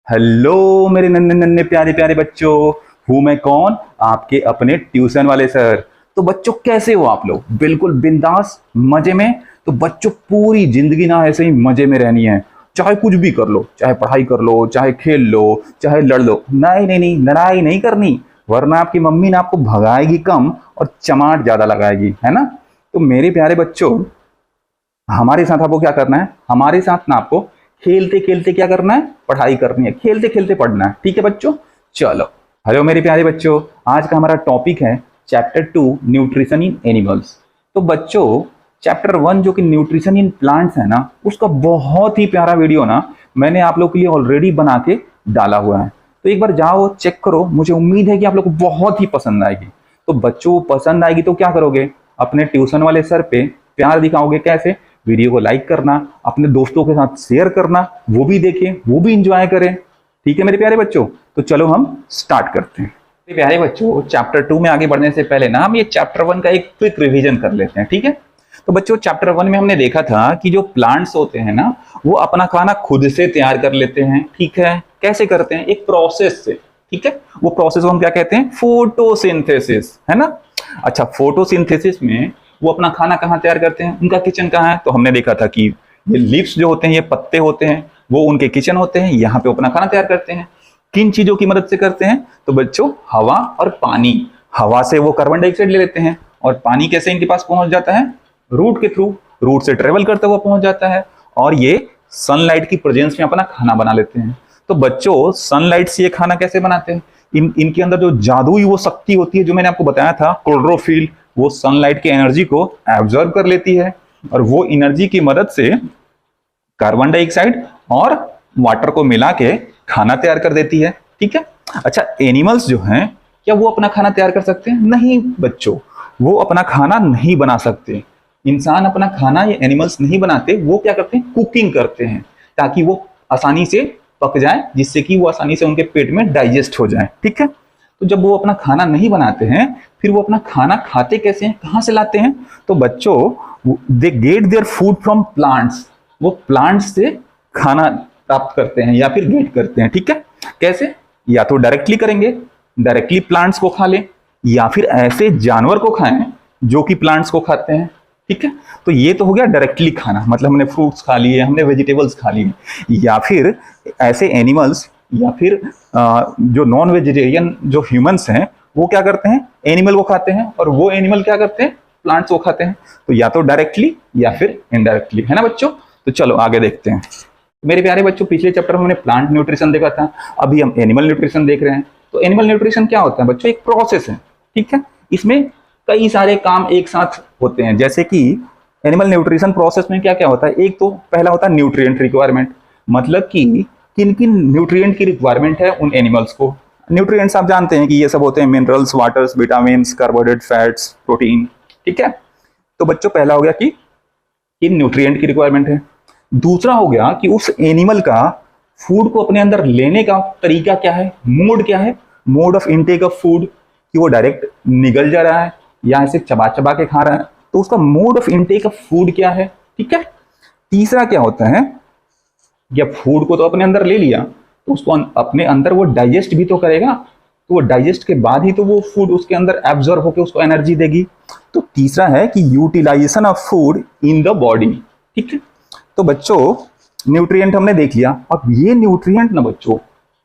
Hello मेरे नन्हे नन्हे प्यारे प्यारे बच्चों। हूं मैं कौन? आपके अपने ट्यूशन वाले सर। तो बच्चों कैसे हो आप लोग? बिल्कुल बिंदास मजे में। तो बच्चों पूरी जिंदगी ना ऐसे ही मजे में रहनी है। चाहे कुछ भी कर लो, चाहे पढ़ाई कर लो, चाहे खेल लो, चाहे लड़ लो। नहीं नहीं नहीं, लड़ाई नहीं करनी, वरना आपकी मम्मी ना आपको भगाएगी कम और चमाट ज्यादा लगाएगी, है ना। तो मेरे प्यारे बच्चों, हमारे साथ आपको क्या करना है? हमारे साथ ना आपको खेलते खेलते क्या करना है? पढ़ाई करनी है। खेलते खेलते पढ़ना है, ठीक है बच्चों? चलो। हेलो मेरे प्यारे बच्चों, आज का हमारा टॉपिक है चैप्टर 2 न्यूट्रिशन इन एनिमल्स। तो बच्चों, चैप्टर 1 जो कि न्यूट्रिशन इन प्लांट्स है ना, उसका बहुत ही प्यारा वीडियो ना मैंने आप लोग के लिए ऑलरेडी बना के डाला हुआ है। तो एक बार जाओ चेक करो, मुझे उम्मीद है कि आप लोग को बहुत ही पसंद आएगी। तो बच्चों पसंद आएगी तो क्या करोगे? अपने ट्यूशन वाले सर पे प्यार दिखाओगे। कैसे? वीडियो को लाइक करना, अपने दोस्तों के साथ शेयर करना, वो भी देखें, वो भी इंजॉय करें। ठीक है मेरे प्यारे बच्चों, तो चलो हम स्टार्ट करते हैं। मेरे प्यारे बच्चों, चैप्टर 2 में आगे बढ़ने से पहले ना हम ये चैप्टर 1 का एक क्विक रिवीजन कर लेते हैं, ठीक है? तो बच्चों चैप्टर 1 में हमने देखा था कि जो प्लांट्स होते हैं ना, वो अपना खाना खुद से तैयार कर लेते हैं। ठीक है, कैसे करते हैं? एक प्रोसेस से। ठीक है, वो प्रोसेस को हम क्या कहते हैं? फोटोसिंथेसिस, है ना। अच्छा, फोटोसिंथेसिस में वो अपना खाना कहाँ तैयार करते हैं? उनका किचन कहाँ है? तो हमने देखा था कि ये लीव्स जो होते हैं, ये पत्ते होते हैं, वो उनके किचन होते हैं। यहाँ पे अपना खाना तैयार करते हैं। किन चीजों की मदद से करते हैं? तो बच्चों हवा और पानी। हवा से वो कार्बन डाइऑक्साइड ले लेते हैं, और पानी कैसे इनके पास पहुंच जाता है? रूट के थ्रू। रूट से ट्रेवल करते हुए पहुंच जाता है, और ये सनलाइट की प्रेजेंस में अपना खाना बना लेते हैं। तो बच्चों सनलाइट से ये खाना कैसे बनाते हैं? इनके अंदर जो जादुई वो शक्ति होती है, जो मैंने आपको बताया था, क्लोरोफिल, वो सनलाइट की एनर्जी को एब्जॉर्ब कर लेती है, और वो एनर्जी की मदद से कार्बन डाइऑक्साइड और वाटर को मिला के खाना तैयार कर देती है। ठीक है। अच्छा, एनिमल्स जो हैं, क्या वो अपना खाना तैयार कर सकते हैं? नहीं बच्चों, वो अपना खाना नहीं बना सकते। इंसान अपना खाना, ये एनिमल्स नहीं बनाते। वो क्या करते हैं? कुकिंग करते हैं, ताकि वो आसानी से पक जाए, जिससे कि वो आसानी से उनके पेट में डाइजेस्ट हो जाए। ठीक है। तो जब वो अपना खाना नहीं बनाते हैं, फिर वो अपना खाना खाते कैसे हैं? कहां से लाते हैं? तो बच्चों they get their food from plants. वो प्लांट्स से खाना प्राप्त करते हैं या फिर गेट करते हैं। ठीक है। कैसे? या तो डायरेक्टली करेंगे, डायरेक्टली प्लांट्स को खा ले, या फिर ऐसे जानवर को खाएं जो कि प्लांट्स को खाते हैं। ठीक है। तो ये तो हो गया डायरेक्टली खाना, मतलब हमने फ्रूट्स खा लिए, हमने वेजिटेबल्स खा लिए। या फिर ऐसे एनिमल्स, या फिर जो नॉन वेजिटेरियन जो ह्यूमंस हैं, वो क्या करते हैं? एनिमल को खाते हैं, और वो एनिमल क्या करते हैं? प्लांट्स को खाते हैं। तो या तो डायरेक्टली या फिर इनडायरेक्टली, है ना बच्चों। तो चलो आगे देखते हैं। मेरे प्यारे बच्चों, पिछले चैप्टर में हमने प्लांट न्यूट्रिशन देखा था, अभी हम एनिमल न्यूट्रिशन देख रहे हैं। तो एनिमल न्यूट्रिशन क्या होता है बच्चों? एक प्रोसेस है। ठीक है। इसमें कई सारे काम एक साथ होते हैं। जैसे कि एनिमल न्यूट्रिशन प्रोसेस में क्या क्या होता है? एक तो पहला होता है न्यूट्रिएंट रिक्वायरमेंट, मतलब कि किन किन न्यूट्रिएंट की रिक्वायरमेंट है उन एनिमल्स को। न्यूट्रिएंट्स आप जानते हैं कि ये सब होते हैं minerals, waters, vitamins, carbohydrate, fats, protein. ठीक है। तो बच्चों पहला हो गया कि किन न्यूट्रिएंट की रिक्वायरमेंट है। दूसरा हो गया कि उस एनिमल का फूड को अपने अंदर लेने का तरीका क्या है, मोड क्या है, mode of intake of food, कि वो डायरेक्ट निगल जा रहा है या ऐसे चबा चबा के खा रहा है। तो उसका mode of intake of food क्या है। ठीक है। तीसरा क्या होता है, जब फूड को तो अपने अंदर ले लिया, तो उसको अपने अंदर वो डाइजेस्ट भी तो करेगा। तो वो डाइजेस्ट के बाद ही तो वो फूड उसके अंदर एब्जॉर्ब होकर उसको एनर्जी देगी। तो तीसरा है कि utilization of food in the body. ठीक है। तो बच्चों न्यूट्रिएंट हमने देख लिया। अब ये न्यूट्रिएंट ना बच्चों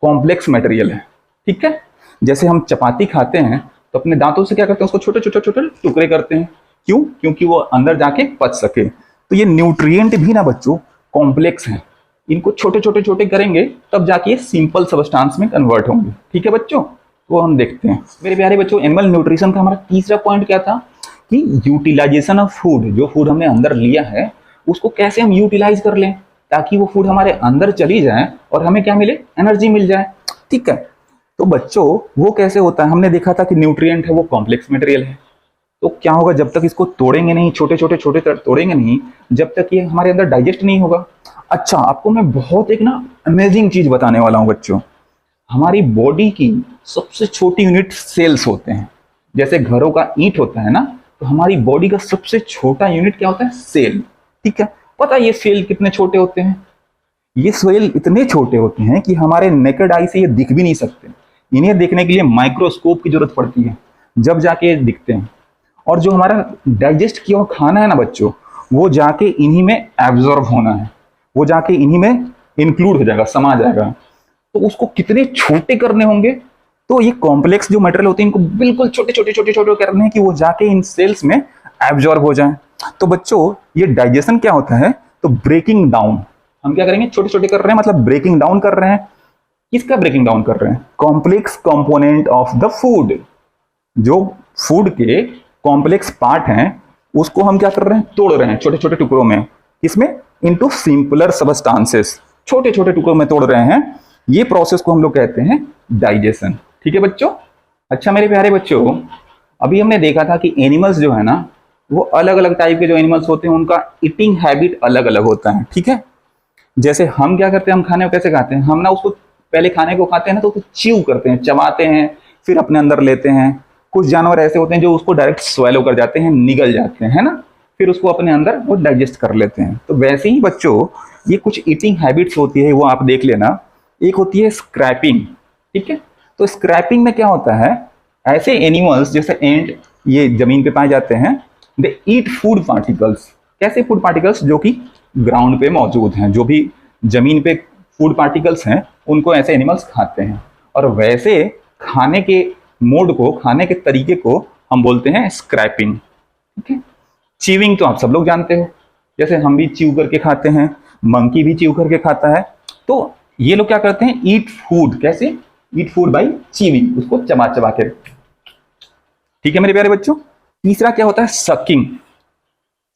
कॉम्प्लेक्स मटेरियल है। ठीक है। जैसे हम चपाती खाते हैं तो अपने दांतों से क्या करते हैं? उसको छोटे छोटे छोटे टुकड़े करते हैं। क्यों? क्योंकि वो अंदर जाके पच सके। तो ये न्यूट्रिएंट भी ना बच्चों कॉम्प्लेक्स है। इनको छोटे छोटे छोटे करेंगे तब जाके सिंपल सबस्टांस में कन्वर्ट होंगे। ठीक है बच्चों, तो हम देखते हैं। मेरे प्यारे बच्चों, एनिमल न्यूट्रिशन का हमारा तीसरा पॉइंट क्या था? कि यूटिलाइजेशन ऑफ फूड। जो फूड हमने अंदर लिया है, उसको कैसे हम यूटिलाइज कर लें, ताकि वो फूड हमारे अंदर चली जाए और हमें क्या मिले? एनर्जी मिल जाए। ठीक है। तो बच्चों वो कैसे होता है? हमने देखा था कि न्यूट्रिएंट है वो कॉम्प्लेक्स मटेरियल है। तो क्या होगा? जब तक इसको तोड़ेंगे नहीं, छोटे छोटे छोटे तोड़ेंगे नहीं, जब तक ये हमारे अंदर डाइजेस्ट नहीं होगा। अच्छा, आपको मैं बहुत एक ना अमेजिंग चीज बताने वाला हूं बच्चों। हमारी बॉडी की सबसे छोटी यूनिट सेल्स होते हैं। जैसे घरों का ईंट होता है ना, तो हमारी बॉडी का सबसे छोटा यूनिट क्या होता है? सेल। ठीक है। पता है ये सेल कितने छोटे होते हैं? ये सेल इतने छोटे होते हैं कि हमारे नेकेड आई से ये दिख भी नहीं सकते। इन्हें देखने के लिए माइक्रोस्कोप की जरूरत पड़ती है, जब जाके ये दिखते हैं। और जो हमारा डाइजेस्ट किया हुआ खाना है ना बच्चों, वो जाके इन्हीं में एब्जॉर्ब होना है, वो जाके इन्हीं में इंक्लूड हो जाएगा, समा जाएगा। तो उसको कितने छोटे करने होंगे। तो ये कॉम्प्लेक्स जो मटेरियल होते हैं इनको बिल्कुल छोटे छोटे छोटे छोटे करने हैं कि वो जाके इन सेल्स में एब्जॉर्ब हो जाए। तो बच्चों ये डाइजेशन क्या होता है, तो ब्रेकिंग डाउन, हम क्या करेंगे, छोटे छोटे कर रहे हैं, मतलब ब्रेकिंग डाउन कर रहे हैं। किसका ब्रेकिंग डाउन कर रहे हैं, complex component of the food. जो फूड के कॉम्प्लेक्स पार्ट हैं उसको हम क्या कर रहे हैं, तोड़ रहे हैं छोटे छोटे टुकड़ों में, इसमें इनटू सिंपलर सबस्टांसेस, छोटे छोटे टुकड़ों में तोड़ रहे हैं। ये प्रोसेस को हम लोग कहते हैं डाइजेशन। ठीक है बच्चों। अच्छा मेरे प्यारे बच्चों, अभी हमने देखा था कि एनिमल्स जो है ना, वो अलग अलग टाइप के जो एनिमल्स होते हैं उनका ईटिंग हैबिट अलग अलग होता है। ठीक है, जैसे हम क्या करते हैं, हम खाने को कैसे खाते हैं, हम ना उसको पहले खाने को खाते हैं ना तो उसको च्यू करते हैं, चबाते हैं, फिर अपने अंदर लेते हैं। कुछ जानवर ऐसे होते हैं जो उसको डायरेक्ट स्वेलो कर जाते हैं, निगल जाते हैं, है ना, फिर उसको अपने अंदर वो डाइजेस्ट कर लेते हैं। तो वैसे ही बच्चों ये कुछ ईटिंग हैबिट्स होती है, वो आप देख लेना। एक होती है स्क्रैपिंग। ठीक है, तो स्क्रैपिंग में क्या होता है, ऐसे एनिमल्स जैसे एंट, ये जमीन पे पाए जाते हैं, दे ईट फूड पार्टिकल्स। कैसे फूड पार्टिकल्स, जो कि ग्राउंड पे मौजूद हैं, जो भी जमीन पे फूड पार्टिकल्स हैं उनको ऐसे एनिमल्स खाते हैं। और वैसे खाने के मोड को, खाने के तरीके को हम बोलते हैं स्क्रैपिंग। ठीक है, च्यूइंग तो आप सब लोग जानते हो, जैसे हम भी च्यू करके खाते हैं, मंकी भी च्यू करके खाता है। तो ये लोग क्या करते हैं, ईट फूड। कैसे, ईट फूड बाई च्यूइंग, उसको चबा चबा के। ठीक है मेरे प्यारे बच्चों। तीसरा क्या होता है, सकिंग।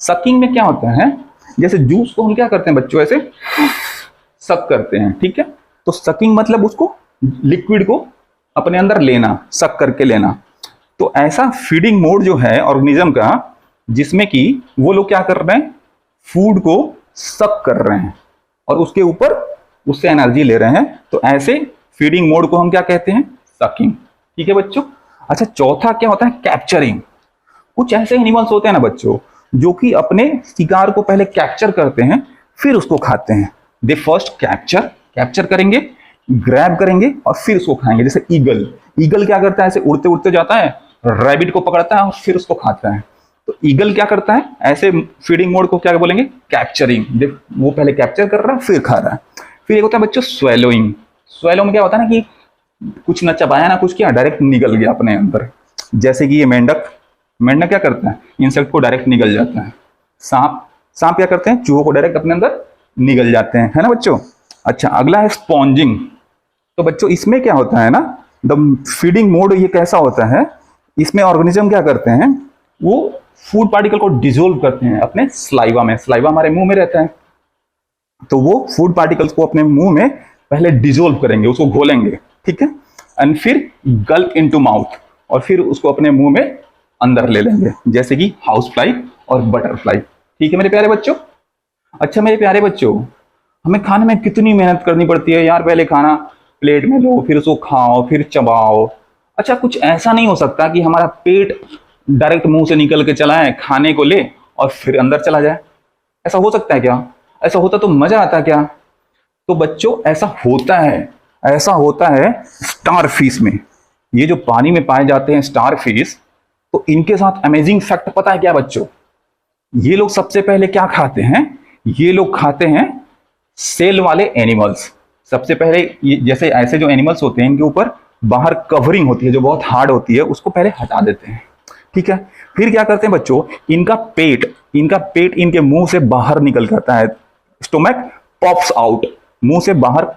सकिंग में क्या होता है, जैसे जूस को हम क्या करते हैं बच्चों, ऐसे सक करते हैं। ठीक है, तो सकिंग मतलब उसको, लिक्विड को अपने अंदर लेना, सक करके लेना। तो ऐसा फीडिंग मोड जो है ऑर्गेनिज्म का, जिसमें कि वो लोग क्या कर रहे हैं, फूड को सक कर रहे हैं और उसके ऊपर उससे एनर्जी ले रहे हैं। तो ऐसे फीडिंग मोड को हम क्या कहते हैं, सकिंग। ठीक है बच्चों। अच्छा चौथा क्या होता है, कैप्चरिंग। कुछ ऐसे एनिमल्स होते हैं ना बच्चों, जो कि अपने शिकार को पहले कैप्चर करते हैं फिर उसको खाते हैं। दे फर्स्ट कैप्चर करेंगे, ग्रैब करेंगे और फिर उसको खाएंगे। जैसे ईगल क्या करता है, ऐसे उड़ते उड़ते जाता है, रैबिट को पकड़ता है और फिर उसको खाता है। तो ईगल क्या करता है, ऐसे फीडिंग मोड को क्या बोलेंगे, कैप्चरिंग। वो पहले कैप्चर कर रहा है फिर खा रहा है। फिर एक होता है बच्चों स्वेलोइंग। स्वेलो में क्या होता है ना कि कुछ ना चबाया ना कुछ किया, डायरेक्ट निगल गया अपने अंदर। जैसे कि ये मेंढक क्या करता है, इंसेक्ट को डायरेक्ट निगल जाता है। सांप क्या करते हैं, चूहों को डायरेक्ट अपने अंदर निगल जाते हैं, है ना बच्चों। अच्छा अगला है स्पॉन्जिंग। तो बच्चों इसमें क्या होता है ना, द फीडिंग मोड ये कैसा होता है, इसमें ऑर्गेनिज्म क्या करते हैं, वो फूड पार्टिकल को डिसोल्व करते हैं अपने स्लाइवा में। स्लाइवा हमारे मुंह में रहता है, तो वो फूड पार्टिकल्स को अपने मुंह में पहले डिसोल्व करेंगे, उसको घोलेंगे। ठीक है, एंड फिर गल्प इनटू माउथ, और फिर उसको अपने मुंह में अंदर ले लेंगे, जैसे कि हाउस फ्लाई और बटरफ्लाई। ठीक है मेरे प्यारे बच्चों। अच्छा मेरे प्यारे बच्चों, हमें खाने में कितनी मेहनत करनी पड़ती है यार। पहले खाना प्लेट में लो, फिर उसको खाओ, फिर चबाओ। अच्छा कुछ ऐसा नहीं हो सकता कि हमारा पेट डायरेक्ट मुंह से निकल के चला है, खाने को ले और फिर अंदर चला जाए। ऐसा हो सकता है क्या? ऐसा होता तो मजा आता क्या? तो बच्चों ऐसा होता है स्टार फिश में। ये जो पानी में पाए जाते हैं स्टार फिश, तो इनके साथ अमेजिंग फैक्ट पता है क्या बच्चों? ये लोग सबसे पहले क्या खाते हैं, ये लोग खाते हैं सेल वाले एनिमल्स। सबसे पहले जैसे ऐसे जो एनिमल्स होते हैं इनके ऊपर बाहर कवरिंग होती है जो बहुत हार्ड होती है, उसको पहले हटा देते हैं। ठीक है, फिर क्या करते हैं बच्चों, इनका पेट इनके मुंह से बाहर निकल करता है। स्टोमक पॉप्स आउट, मुंह से बाहर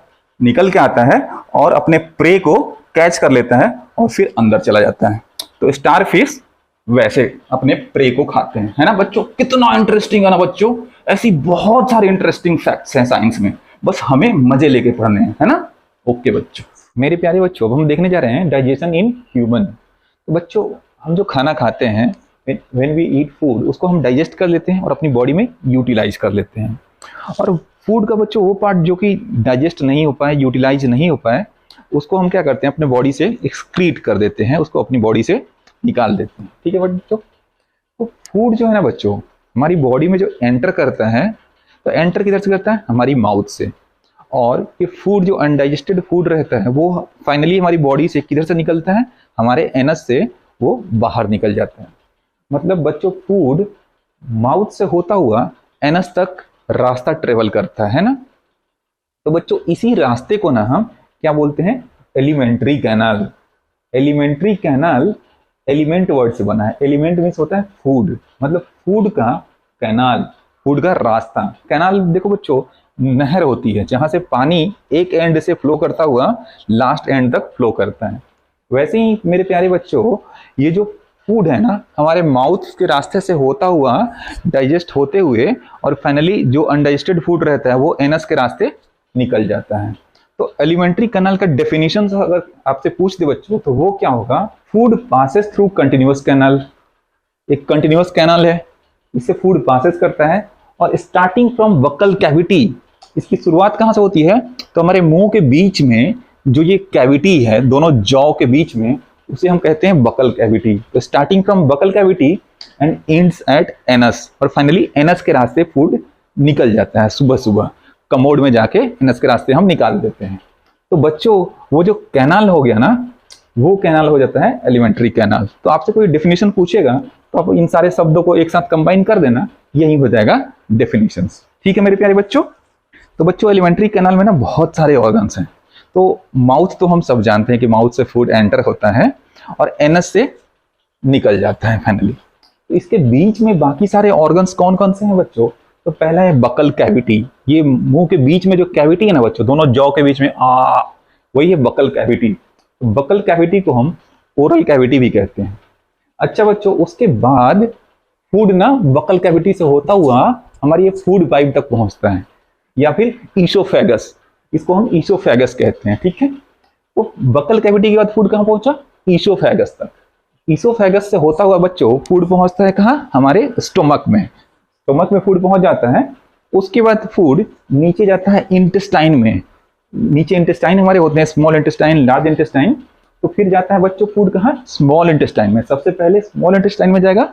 निकल के आता है और अपने प्रे को कैच कर लेता है और फिर अंदर चला जाता है। तो स्टार फिश वैसे अपने प्रे को खाते हैं, है ना बच्चों। कितना इंटरेस्टिंग है ना बच्चों। ऐसी बहुत सारे इंटरेस्टिंग फैक्ट्स हैं साइंस में, बस हमें मजे लेके पढ़ने हैं, है ना। ओके बच्चों, मेरे प्यारे बच्चों, अब हम देखने जा रहे हैं डाइजेशन इन ह्यूमन। तो बच्चों हम जो खाना खाते हैं, व्हेन वी ईट फूड, उसको हम डाइजेस्ट कर लेते हैं और अपनी बॉडी में यूटिलाइज कर लेते हैं। और फूड का बच्चों वो पार्ट जो कि डाइजेस्ट नहीं हो पाए, यूटिलाइज नहीं हो पाए, उसको हम क्या करते हैं, अपने बॉडी से एक्सक्रीट कर देते हैं, उसको अपनी बॉडी से निकाल देते हैं। ठीक है बच्चों। तो फूड जो है ना बच्चों, हमारी बॉडी में जो एंटर करता है, तो एंटर किधर से करता है, हमारी माउथ से। और ये फूड जो अनडाइजेस्टेड फूड रहता है वो फाइनली हमारी बॉडी से किधर से निकलता है, हमारे एनस से वो बाहर निकल जाता है। मतलब बच्चों फूड माउथ से होता हुआ एनस तक रास्ता ट्रेवल करता है ना। तो बच्चों इसी रास्ते को ना हम क्या बोलते हैं, alimentary canal. Alimentary canal element word से बना है। एलिमेंट मीन्स होता है फूड, मतलब फूड का कैनाल, फूड का रास्ता। कैनाल देखो बच्चों नहर होती है जहां से पानी एक एंड से फ्लो करता हुआ लास्ट एंड तक फ्लो करता है। वैसे ही मेरे प्यारे बच्चों ये जो फूड है ना हमारे माउथ के रास्ते से होता हुआ डाइजेस्ट होते हुए और फाइनली जो अनडाइजेस्टेड फूड रहता है वो एनस के रास्ते निकल जाता है। तो एलिमेंट्री कैनाल का डेफिनेशन अगर आपसे पूछ दे बच्चों तो वो क्या होगा, food passes through continuous canal. एक कंटिन्यूअस कैनाल है, इससे फूड पासेस करता है और स्टार्टिंग फ्रॉम बकल कैविटी, इसकी शुरुआत कहाँ से होती है, तो हमारे मुंह के बीच में जो ये कैविटी है दोनों जॉ के बीच में, उसे हम कहते हैं बकल कैविटी। तो starting from buccal cavity and ends at anus, और फाइनली एनस के रास्ते फूड निकल जाता है। सुबह सुबह कमोड में जाके एनस के रास्ते हम निकाल देते हैं। तो बच्चों वो जो कैनाल हो गया ना वो कैनाल हो जाता है एलिमेंट्री कैनाल। तो आपसे कोई डेफिनेशन पूछेगा तो आप इन सारे शब्दों को एक साथ कंबाइन कर देना, यही हो जाएगा डेफिनेशंस। ठीक है मेरे प्यारे बच्चों। तो बच्चों एलिमेंट्री कैनाल में ना बहुत सारे ऑर्गन्स हैं। तो माउथ तो हम सब जानते हैं कि माउथ से फूड एंटर होता है और एनस से निकल जाता है फाइनली। तो इसके बीच में बाकी सारे ऑर्गन्स कौन कौन से हैं बच्चों, तो पहला है बकल कैविटी। ये मुंह के बीच में जो कैविटी है ना बच्चों, दोनों जॉ के बीच में वही है बकल कैविटी। तो बकल कैविटी को हम ओरल कैविटी भी कहते हैं। अच्छा बच्चों उसके बाद फूड ना बकल कैविटी से होता हुआ हमारी ये फूड पाइप तक पहुंचता है, या फिर ईसोफेगस, इसको हम ईसोफेगस कहते हैं। ठीक है, तो बकल कैविटी के बाद फूड कहाँ पहुंचा, ईसोफेगस तक। ईसोफेगस से होता हुआ बच्चों फूड पहुंचता है कहाँ, हमारे स्टोमक में। स्टोमक में फूड पहुंच जाता है। उसके बाद फूड नीचे जाता है इंटेस्टाइन में। नीचे इंटेस्टाइन हमारे होते हैं स्मॉल इंटेस्टाइन, लार्ज इंटेस्टाइन। तो फिर जाता है बच्चों फूड कहाँ, स्मॉल इंटेस्टाइन में। सबसे पहले स्मॉल इंटेस्टाइन में जाएगा,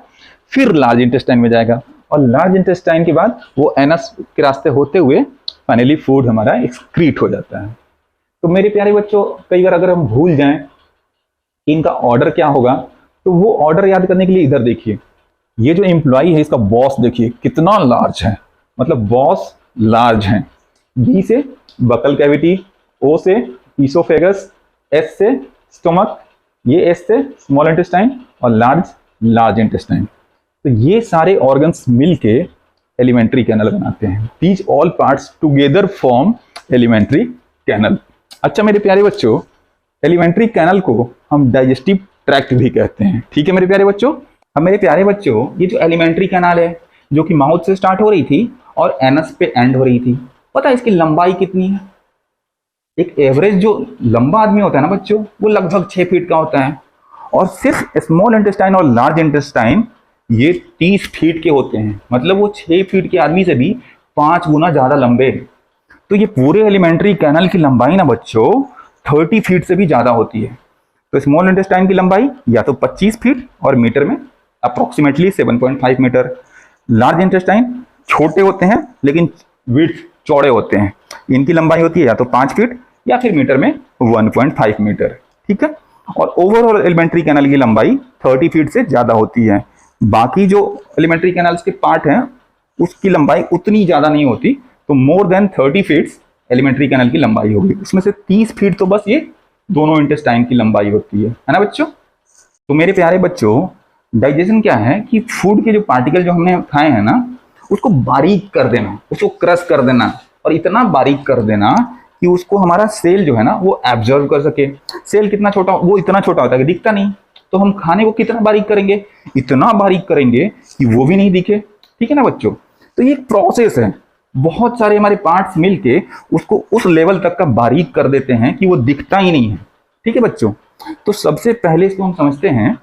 फिर लार्ज इंटेस्टाइन में जाएगा, और लार्ज इंटेस्टाइन के बाद वो एनस के रास्ते होते हुए फाइनली फूड हमारा एक्सक्रीट हो जाता है। तो मेरे प्यारे बच्चों कई बार अगर हम भूल जाएं कि इनका ऑर्डर क्या होगा, तो वो ऑर्डर याद करने के लिए इधर देखिए, ये जो एम्प्लॉई है इसका बॉस देखिए कितना लार्ज है, मतलब बॉस लार्ज है। बी से बकल कैविटी, ओ से ईसोफेगस, एस से स्टोमक, ये एस से स्मॉल इंटेस्टाइन और लार्ज इंटेस्टाइन। तो ये सारे ऑर्गन्स मिलके एलिमेंट्री कैनल बनाते हैं। These all parts together form alimentary canal. अच्छा मेरे प्यारे बच्चों एलिमेंट्री कैनल को हम डाइजेस्टिव ट्रैक्ट भी कहते हैं। ठीक है मेरे प्यारे बच्चों। अब मेरे प्यारे बच्चों ये जो एलिमेंट्री कैनाल है जो कि माउथ से स्टार्ट हो रही थी और एनस पे एंड हो रही थी, पता है इसकी लंबाई कितनी है? एक एवरेज जो लंबा आदमी होता है ना बच्चों वो लगभग 6 फीट का होता है, और सिर्फ स्मॉल इंटेस्टाइन और लार्ज इंटेस्टाइन ये 30 फीट के होते हैं। मतलब वो 6 फीट के आदमी से भी 5 गुना ज्यादा लंबे। तो ये पूरे एलिमेंट्री कैनल की लंबाई ना बच्चों 30 फीट से भी ज्यादा होती है। तो स्मॉल इंटेस्टाइन की लंबाई या तो 25 फीट और मीटर में अप्रोक्सीमेटली 7.5 मीटर। लार्ज इंटेस्टाइन छोटे होते हैं लेकिन विड्थ चौड़े होते हैं, इनकी लंबाई होती है या तो 5 फीट या फिर मीटर में 1.5 मीटर। ठीक है, और ओवरऑल एलिमेंट्री कैनल की लंबाई 30 फीट से ज्यादा होती है। बाकी जो एलिमेंट्री कैनल्स के पार्ट हैं उसकी लंबाई उतनी ज्यादा नहीं होती, तो more than 30 feet alimentary canal की लंबाई होगी। उसमें से 30 फीट तो बस ये दोनों इंटेस्टाइन की लंबाई होती है ना बच्चों। तो मेरे प्यारे बच्चों डाइजेशन क्या है कि फूड के जो पार्टिकल जो हमने खाए हैं ना उसको बारीक कर देना, उसको क्रश कर देना, और इतना बारीक कर देना कि उसको हमारा सेल जो है ना वो एब्जॉर्व कर सके। सेल कितना छोटा, वो इतना छोटा होता है कि दिखता नहीं, तो हम खाने को कितना बारीक करेंगे, इतना बारीक करेंगे कि वो भी नहीं दिखे। ठीक है ना बच्चों। तो ये प्रोसेस है, बहुत सारे हमारे पार्ट्स मिलके उसको उस लेवल तक का बारीक कर देते हैं कि वो दिखता ही नहीं है। ठीक है बच्चों। तो सबसे पहले इसको हम समझते हैं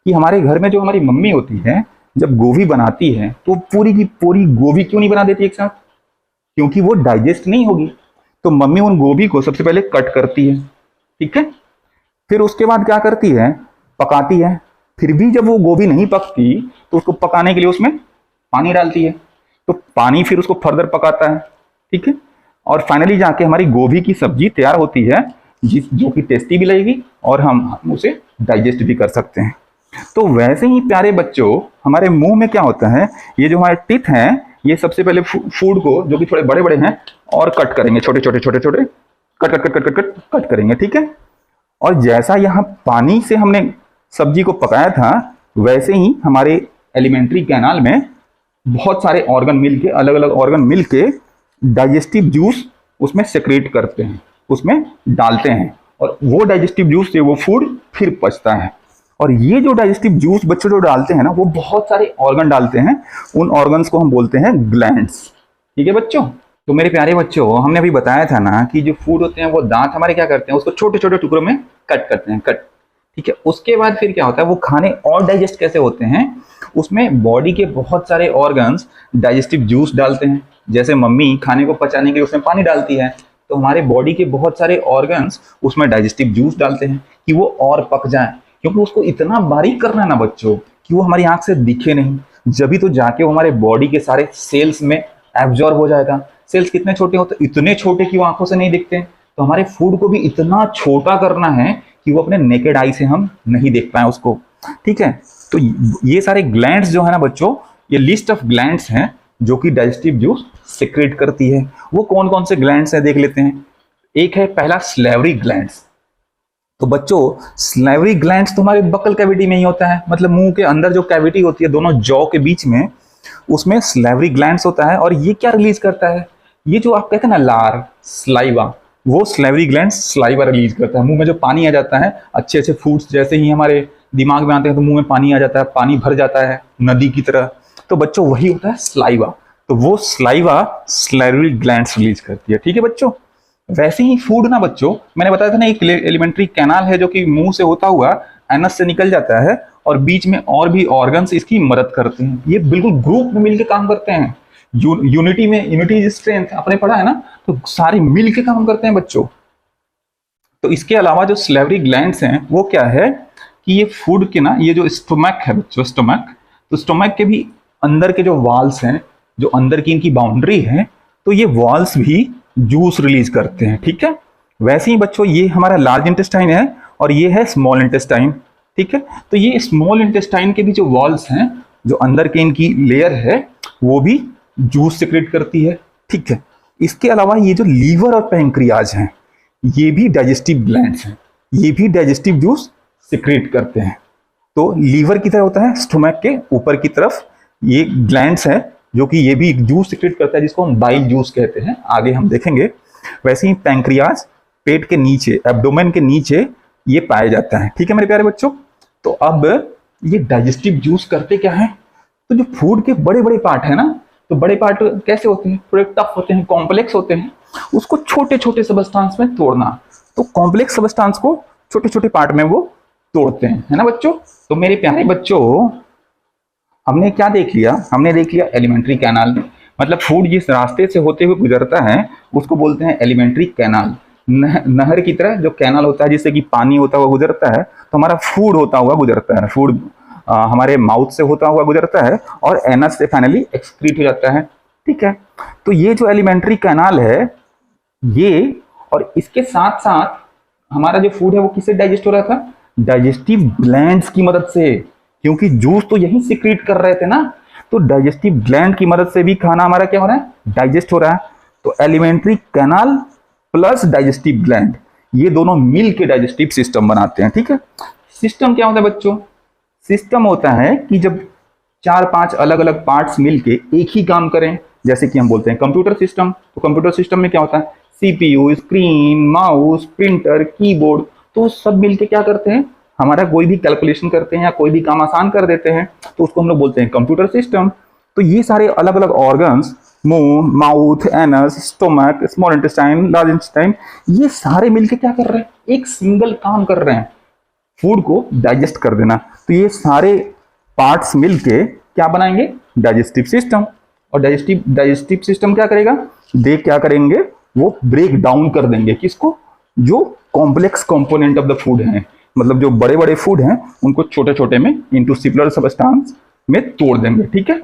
कि हमारे घर में जो हमारी मम्मी होती है जब गोभी बनाती है तो पूरी की पूरी गोभी क्यों नहीं बना देती एक साथ, क्योंकि वो डाइजेस्ट नहीं होगी। तो मम्मी उन गोभी को सबसे पहले कट करती है, ठीक है, फिर उसके बाद क्या करती है, पकाती है। फिर भी जब वो गोभी नहीं पकती तो उसको पकाने के लिए उसमें पानी डालती है, तो पानी फिर उसको फर्दर पकाता है। ठीक है, और फाइनली जाके हमारी गोभी की सब्जी तैयार होती है, जो कि टेस्टी भी लगेगी और हम उसे डाइजेस्ट भी कर सकते हैं। तो वैसे ही प्यारे बच्चों, हमारे मुंह में क्या होता है, ये जो हमारे टीथ हैं, ये सबसे पहले फूड को, जो कि थोड़े बड़े बड़े हैं, और कट करेंगे, छोटे छोटे छोटे छोटे cut cut cut cut cut cut करेंगे, ठीक है। और जैसा यहाँ पानी से हमने सब्जी को पकाया था, वैसे ही हमारे एलिमेंट्री कैनाल में बहुत सारे ऑर्गन मिलके, अलग अलग ऑर्गन मिलके डाइजेस्टिव जूस उसमें सेक्रेट करते हैं, उसमें डालते हैं, और वो डाइजेस्टिव जूस से वो फूड फिर पचता है। और ये जो डाइजेस्टिव जूस बच्चों जो डालते हैं ना, वो बहुत सारे ऑर्गन डालते हैं, उन ऑर्गन्स को हम बोलते हैं ग्लैंड्स, ठीक है बच्चों। तो मेरे प्यारे बच्चों, हमने अभी बताया था ना कि जो फूड होते हैं वो दांत हमारे क्या करते हैं, उसको छोटे छोटे टुकड़ों में कट करते हैं, कट, ठीक है। उसके बाद फिर क्या होता है, वो खाने और डाइजेस्ट कैसे होते हैं, उसमें बॉडी के बहुत सारे ऑर्गन्स डाइजेस्टिव जूस डालते हैं। जैसे मम्मी खाने को पचाने के लिए उसमें पानी डालती है, तो हमारे बॉडी के बहुत सारे ऑर्गन्स उसमें डाइजेस्टिव जूस डालते हैं कि वो और पक जाए, क्योंकि उसको इतना बारीक करना है ना बच्चों कि वो हमारी आंख से दिखे नहीं, जब भी तो जाके वो हमारे बॉडी के सारे सेल्स में एब्जॉर्ब हो जाएगा। सेल्स कितने छोटे होते हैं, इतने छोटे कि वो आंखों से नहीं दिखते। तो हमारे फूड को भी इतना छोटा करना है कि वो अपने नेकेड आई से हम नहीं देख पाए उसको, ठीक है। तो ये सारे ग्लैंड्स जो है ना बच्चों, ये लिस्ट ऑफ ग्लैंड्स हैं जो कि डाइजेस्टिव जूस सिक्रेट करती है। वो कौन कौन से ग्लैंड्स हैं देख लेते हैं। एक है पहला स्लेवरी ग्लैंड्स। तो बच्चों, स्लेवरी ग्लैंड्स तो हमारे बकल कैविटी में ही होता है, मतलब मुंह के अंदर जो कैविटी होती है दोनों जॉ के बीच में, उसमें स्लेवरी ग्लैंड्स होता है। और ये क्या रिलीज करता है, ये जो आप कहते हैं ना लार, स्लाइवा, वो स्लेवरी ग्लैंड्स स्लाइवा रिलीज करता है। मुंह में जो पानी आ जाता है, अच्छे अच्छे फूड्स जैसे ही हमारे दिमाग में आते हैं तो मुंह में पानी आ जाता है, पानी भर जाता है नदी की तरह, तो बच्चों वही होता है स्लाइवा। तो वो स्लाइवा स्लेवरी ग्लैंड्स रिलीज करती है, ठीक है बच्चों। वैसे ही फूड ना बच्चों, मैंने बताया था ना, एक एलिमेंट्री कैनाल है जो कि मुंह से होता हुआ एनस से निकल जाता है, और बीच में और भी ऑर्गन्स इसकी मदद करते हैं। ये बिल्कुल ग्रुप में मिलकर काम करते हैं, यूनिटी में, यूनिटी इज स्ट्रेंथ आपने पढ़ा है ना, तो सारे मिलके काम करते हैं बच्चों। तो इसके अलावा जो स्लेवरी ग्लैंड्स हैं वो क्या है कि ये फूड के ना, ये जो स्टोमक है बच्चों, स्टोमक, तो स्टोमक के भी अंदर के जो वॉल्स हैं, जो अंदर की इनकी बाउंड्री है, तो ये वॉल्स भी जूस रिलीज करते हैं, ठीक है। वैसे ही बच्चों, ये हमारा लार्ज इंटेस्टाइन है और ये है स्मॉल इंटेस्टाइन, ठीक है। तो ये स्मॉल इंटेस्टाइन के भी जो वॉल्स हैं, जो अंदर के इनकी लेयर है, वो भी जूस सिक्रेट करती है, ठीक है। इसके अलावा ये जो लीवर और पैंक्रियाज हैं, ये भी डाइजेस्टिव ग्लैंड्स हैं, ये भी डाइजेस्टिव जूस सिक्रेट करते हैं। तो लीवर की तरह होता है, स्टोमक के ऊपर की तरफ ये ग्लैंड्स है जो कि ये भी जूस सिक्रेट करता है, जिसको हम बाइल जूस कहते हैं, आगे हम देखेंगे। वैसे ही पैंक्रियाज पेट के नीचे, एब्डोमेन के नीचे ये पाया जाता है, ठीक है मेरे प्यारे बच्चों। तो अब ये डाइजेस्टिव जूस करते क्या है, तो जो फूड के बड़े बड़े पार्ट है ना, तो बड़े पार्ट कैसे होते हैं, थोड़े टफ होते हैं, कॉम्प्लेक्स होते हैं, उसको छोटे छोटे सबस्टांस में तोड़ना। तो कॉम्प्लेक्स सबस्टांस को छोटे छोटे पार्ट में वो तोड़ते हैं, है ना बच्चों। तो मेरे प्यारे बच्चों, हमने क्या देख लिया, हमने देख लिया एलिमेंट्री कैनाल, मतलब फूड जिस रास्ते से होते हुए गुजरता है उसको बोलते हैं एलिमेंट्री कैनाल। नहर की तरह जो कैनाल होता है जिससे कि पानी होता हुआ गुजरता है, तो हमारा फूड होता हुआ गुजरता है, फूड हमारे माउथ से होता हुआ गुजरता है और एनस से फाइनली एक्सक्रीट हो जाता है, ठीक है। तो ये जो एलिमेंट्री कैनाल है ये, और इसके साथ साथ हमारा जो फूड है वो किससे डाइजेस्ट हो रहा था, डाइजेस्टिव ग्लैंड्स की मदद से, क्योंकि जूस तो यही सिक्रीट कर रहे थे ना, तो डाइजेस्टिव ग्लैंड की मदद से भी खाना हमारा क्या हो रहा है, डाइजेस्ट हो रहा है। तो alimentary canal plus digestive gland, ये दोनों मिल के डाइजेस्टिव सिस्टम बनाते हैं, ठीक है। सिस्टम क्या होता है बच्चों, सिस्टम होता है कि जब 4-5 अलग अलग पार्ट्स मिलके एक ही काम करें, जैसे कि हम बोलते हैं कंप्यूटर सिस्टम। तो कंप्यूटर सिस्टम में क्या होता है, CPU, screen, mouse, printer, keyboard, तो सब मिलके क्या करते हैं, हमारा कोई भी कैलकुलेशन करते हैं या कोई भी काम आसान कर देते हैं, तो उसको हम लोग बोलते हैं कंप्यूटर सिस्टम। तो ये सारे अलग अलग ऑर्गन्स, मुंह, mouth, anus, stomach, small intestine, large intestine, ये सारे मिलके क्या कर रहे हैं, एक सिंगल काम कर रहे हैं, फूड को डाइजेस्ट कर देना। तो ये सारे पार्ट्स मिलके क्या बनाएंगे, डाइजेस्टिव सिस्टम। और डाइजेस्टिव सिस्टम क्या करेगा, दे क्या करेंगे, वो ब्रेक डाउन कर देंगे किसको, जो complex component of the food है, मतलब जो बड़े बड़े फूड हैं उनको छोटे छोटे में इनटू सिमिलर सबस्टेंस में तोड़ देंगे, ठीक है।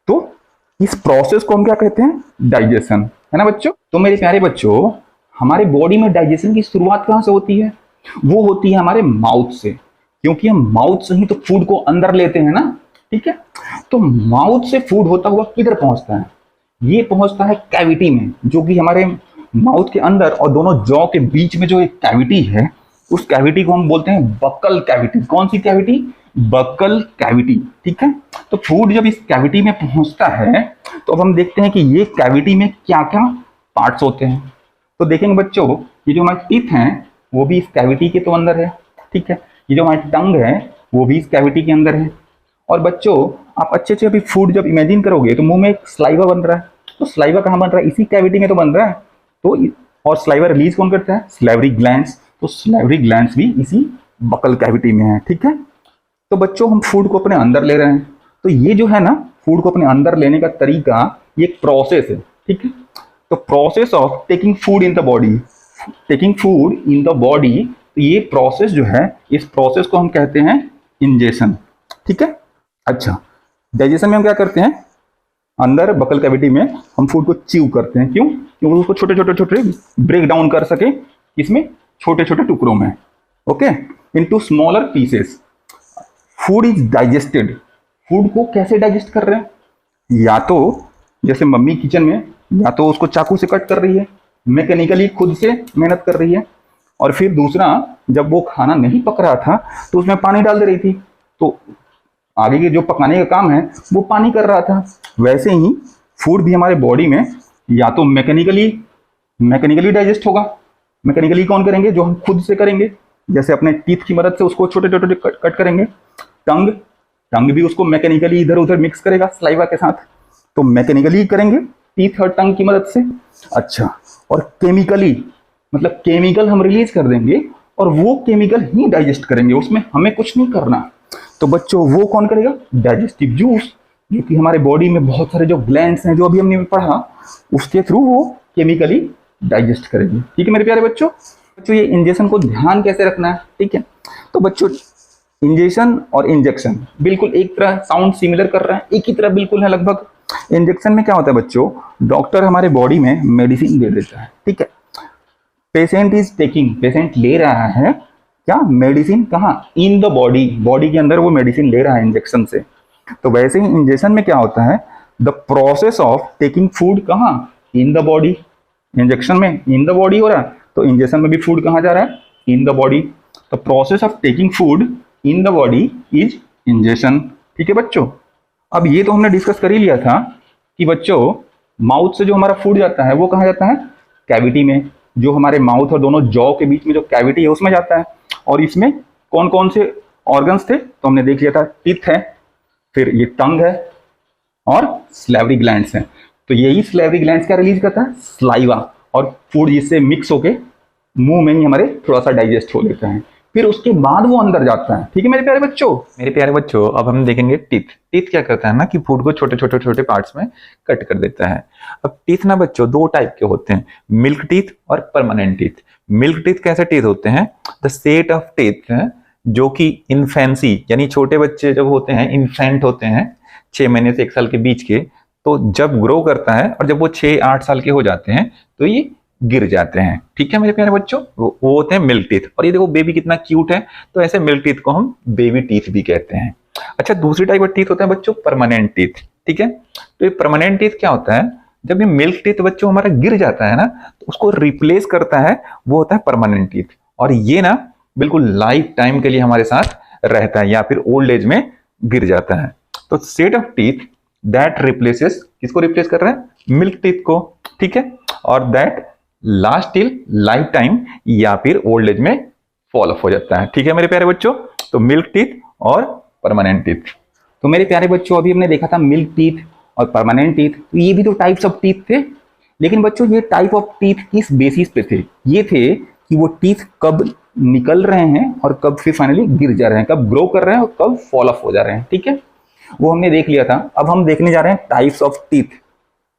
तो इस प्रोसेस को हम क्या कहते हैं, डाइजेशन, है ना बच्चों। तो मेरे प्यारे बच्चों, हमारे बॉडी में डाइजेशन की शुरुआत कहाँ से होती है? वो होती है हमारे माउथ से, क्योंकि हम माउथ से ही तो फूड को अंदर लेते हैं ना, ठीक है। तो माउथ से फूड होता हुआ किधर पहुंचता है? ये पहुंचता है कैविटी में, जो कि हमारे माउथ के अंदर और दोनों जॉ के बीच में जो एक कैविटी है, उस कैविटी को हम बोलते हैं बक्कल कैविटी। कौन सी कैविटी? बक्कल कैविटी, ठीक है। तो फूड जब इस कैविटी में पहुंचता है, तो अब हम देखते हैं कि ये कैविटी में क्या क्या पार्ट्स होते हैं। तो देखेंगे बच्चों, ये जो हमारे टीथ हैं वो भी इस कैविटी के तो अंदर है, ठीक है। ये जो हमारी टंग है वो भी इस कैविटी के अंदर है। और बच्चों, आप अच्छे से अभी फूड जब इमेजिन करोगे तो मुंह में एक स्लाइवा बन रहा है, तो स्लाइवा कहाँ बन रहा है? इसी कैविटी में तो बन रहा है। तो और स्लाइवा रिलीज कौन करता है? Salivary glands. तो स्लाइवरी ग्लैंड्स भी इसी बकल कैविटी में है, ठीक है। तो बच्चों, हम फूड को अपने अंदर ले रहे हैं, तो ये जो है ना, फूड को अपने अंदर लेने का तरीका, ये एक प्रोसेस है, ठीक है। तो process of taking food in the body, taking food in the body, तो ये प्रोसेस जो है, इस प्रोसेस को हम कहते हैं इंजेशन, ठीक है। अच्छा, डाइजेशन में हम क्या करते हैं? अंदर बकल कैविटी में हम फूड को च्यू करते हैं। क्यों? क्योंकि उसको छोटे छोटे छोटे ब्रेक डाउन कर सके, इसमें छोटे छोटे टुकड़ों में, okay, into smaller pieces. Food is digested. Food को कैसे डाइजेस्ट कर रहे हैं? या तो जैसे मम्मी किचन में, या तो उसको चाकू से कट कर रही है, मैकेनिकली खुद से मेहनत कर रही है, और फिर दूसरा, जब वो खाना नहीं पक रहा था तो उसमें पानी डाल दे रही थी, तो आगे के जो पकाने का काम है वो पानी कर रहा था। वैसे ही फूड भी हमारे बॉडी में या तो मैकेनिकली डाइजेस्ट होगा। मैकेनिकली कौन करेंगे? जो हम खुद से करेंगे, जैसे अपने टीथ की मदद से उसको छोटे छोटे कट करेंगे। टंग भी उसको मैकेनिकली इधर उधर मिक्स करेगा स्लाइवा के साथ, तो मैकेनिकली करेंगे टीथ और टंग की मदद से। अच्छा, और केमिकली, मतलब केमिकल हम रिलीज कर देंगे और वो केमिकल ही डाइजेस्ट करेंगे, उसमें हमें कुछ नहीं करना। तो बच्चों, वो कौन करेगा? डाइजेस्टिव जूस, जो कि हमारे बॉडी में बहुत सारे जो ग्लैंड्स हैं, जो अभी हमने पढ़ा, उसके थ्रू वो केमिकली डाइजेस्ट करेगी, ठीक है मेरे प्यारे बच्चों। ये इंजेक्शन को ध्यान कैसे रखना है, ठीक है। तो बच्चों, इंजेक्शन और इंजेक्शन बिल्कुल एक तरह साउंड सिमिलर कर रहा है, एक ही तरह बिल्कुल है लगभग। इंजेक्शन में क्या होता है बच्चों? डॉक्टर हमारे बॉडी में मेडिसिन दे देता है, ठीक है। पेशेंट ले रहा है क्या? मेडिसिन। कहाँ? इन द बॉडी, बॉडी के अंदर वो मेडिसिन ले रहा है इंजेक्शन से। तो वैसे ही इंजेक्शन में क्या होता है? The process of taking food कहाँ? In the body. इंजेक्शन में इन द बॉडी हो रहा है, तो इंजेक्शन में भी फूड कहाँ जा रहा है? इन the body. The process of taking food in the body is injection, ठीक है बच्चों। अब ये तो हमने डिस्कस कर ही लिया था कि बच्चों, माउथ से जो हमारा फूड जाता है वो कहाँ जाता है? कैविटी में, जो हमारे माउथ और दोनों जॉ के बीच में जो कैविटी है उसमें जाता है। और इसमें कौन कौन से ऑर्गन्स थे? तो हमने देख लिया था, टीथ है, फिर ये टंग है और स्लाइवरी ग्लैंड्स हैं। तो यही स्लाइवरी ग्लैंड्स क्या रिलीज करता है? स्लाइवा, और फूड जिससे मिक्स होके मुंह में ही हमारे थोड़ा सा डाइजेस्ट हो लेता है, फिर उसके बाद वो अंदर जाता है, ठीक है मेरे प्यारे बच्चों। मेरे प्यारे बच्चों, अब हम देखेंगे टीथ क्या करता है ना, कि फूड को छोटे छोटे छोटे पार्ट्स में कट कर देता है। अब टीथ ना बच्चों दो टाइप के होते हैं, मिल्क टीथ और परमानेंट टीथ। मिल्क टीथ कैसे टीथ होते हैं? द सेट ऑफ टीथ जो कि इन्फेंसी, यानी छोटे बच्चे जब होते हैं, इन्फेंट होते हैं 6 महीने से 1 साल के बीच के, तो जब ग्रो करता है और जब वो 6-8 साल के हो जाते हैं तो ये गिर जाते हैं, ठीक है मेरे प्यारे बच्चों। वो होते हैं मिल्क टीथ। और ये देखो बेबी कितना क्यूट है, तो ऐसे मिल्क टीथ को हम बेबी टीथ भी कहते हैं। अच्छा, दूसरी टाइप का टीथ होता है बच्चों परमानेंट टीथ, ठीक है। तो ये परमानेंट टीथ क्या होता है? जब ये मिल्क टीथ बच्चों हमारा गिर जाता है ना, तो उसको रिप्लेस करता है, वो होता है परमानेंट टीथ। और ये ना बिल्कुल लाइफ टाइम के लिए हमारे साथ रहता है, या फिर ओल्ड एज में गिर जाता है। तो set of teeth that replaces, किसको रिप्लेस कर रहा है? मिल्क टीथ को, ठीक है। और that last till life time, या फिर ओल्ड एज में फॉल ऑफ हो जाता है, ठीक है मेरे प्यारे बच्चों। तो मिल्क टीथ और परमानेंट टीथ। तो मेरे प्यारे बच्चों, अभी हमने देखा था मिल्क टीथ और परमानेंट टीथ, तो ये भी तो टाइप्स ऑफ टीथ थे। लेकिन बच्चों, ये टाइप ऑफ टीथ किस बेसिस पे थे? ये थे कि वो टीथ कब निकल रहे हैं और कब फिर फाइनली गिर जा रहे हैं, कब ग्रो कर रहे हैं और कब फॉल ऑफ हो जा रहे हैं, ठीक है। वो हमने देख लिया था। अब हम देखने जा रहे हैं टाइप्स ऑफ टीथ,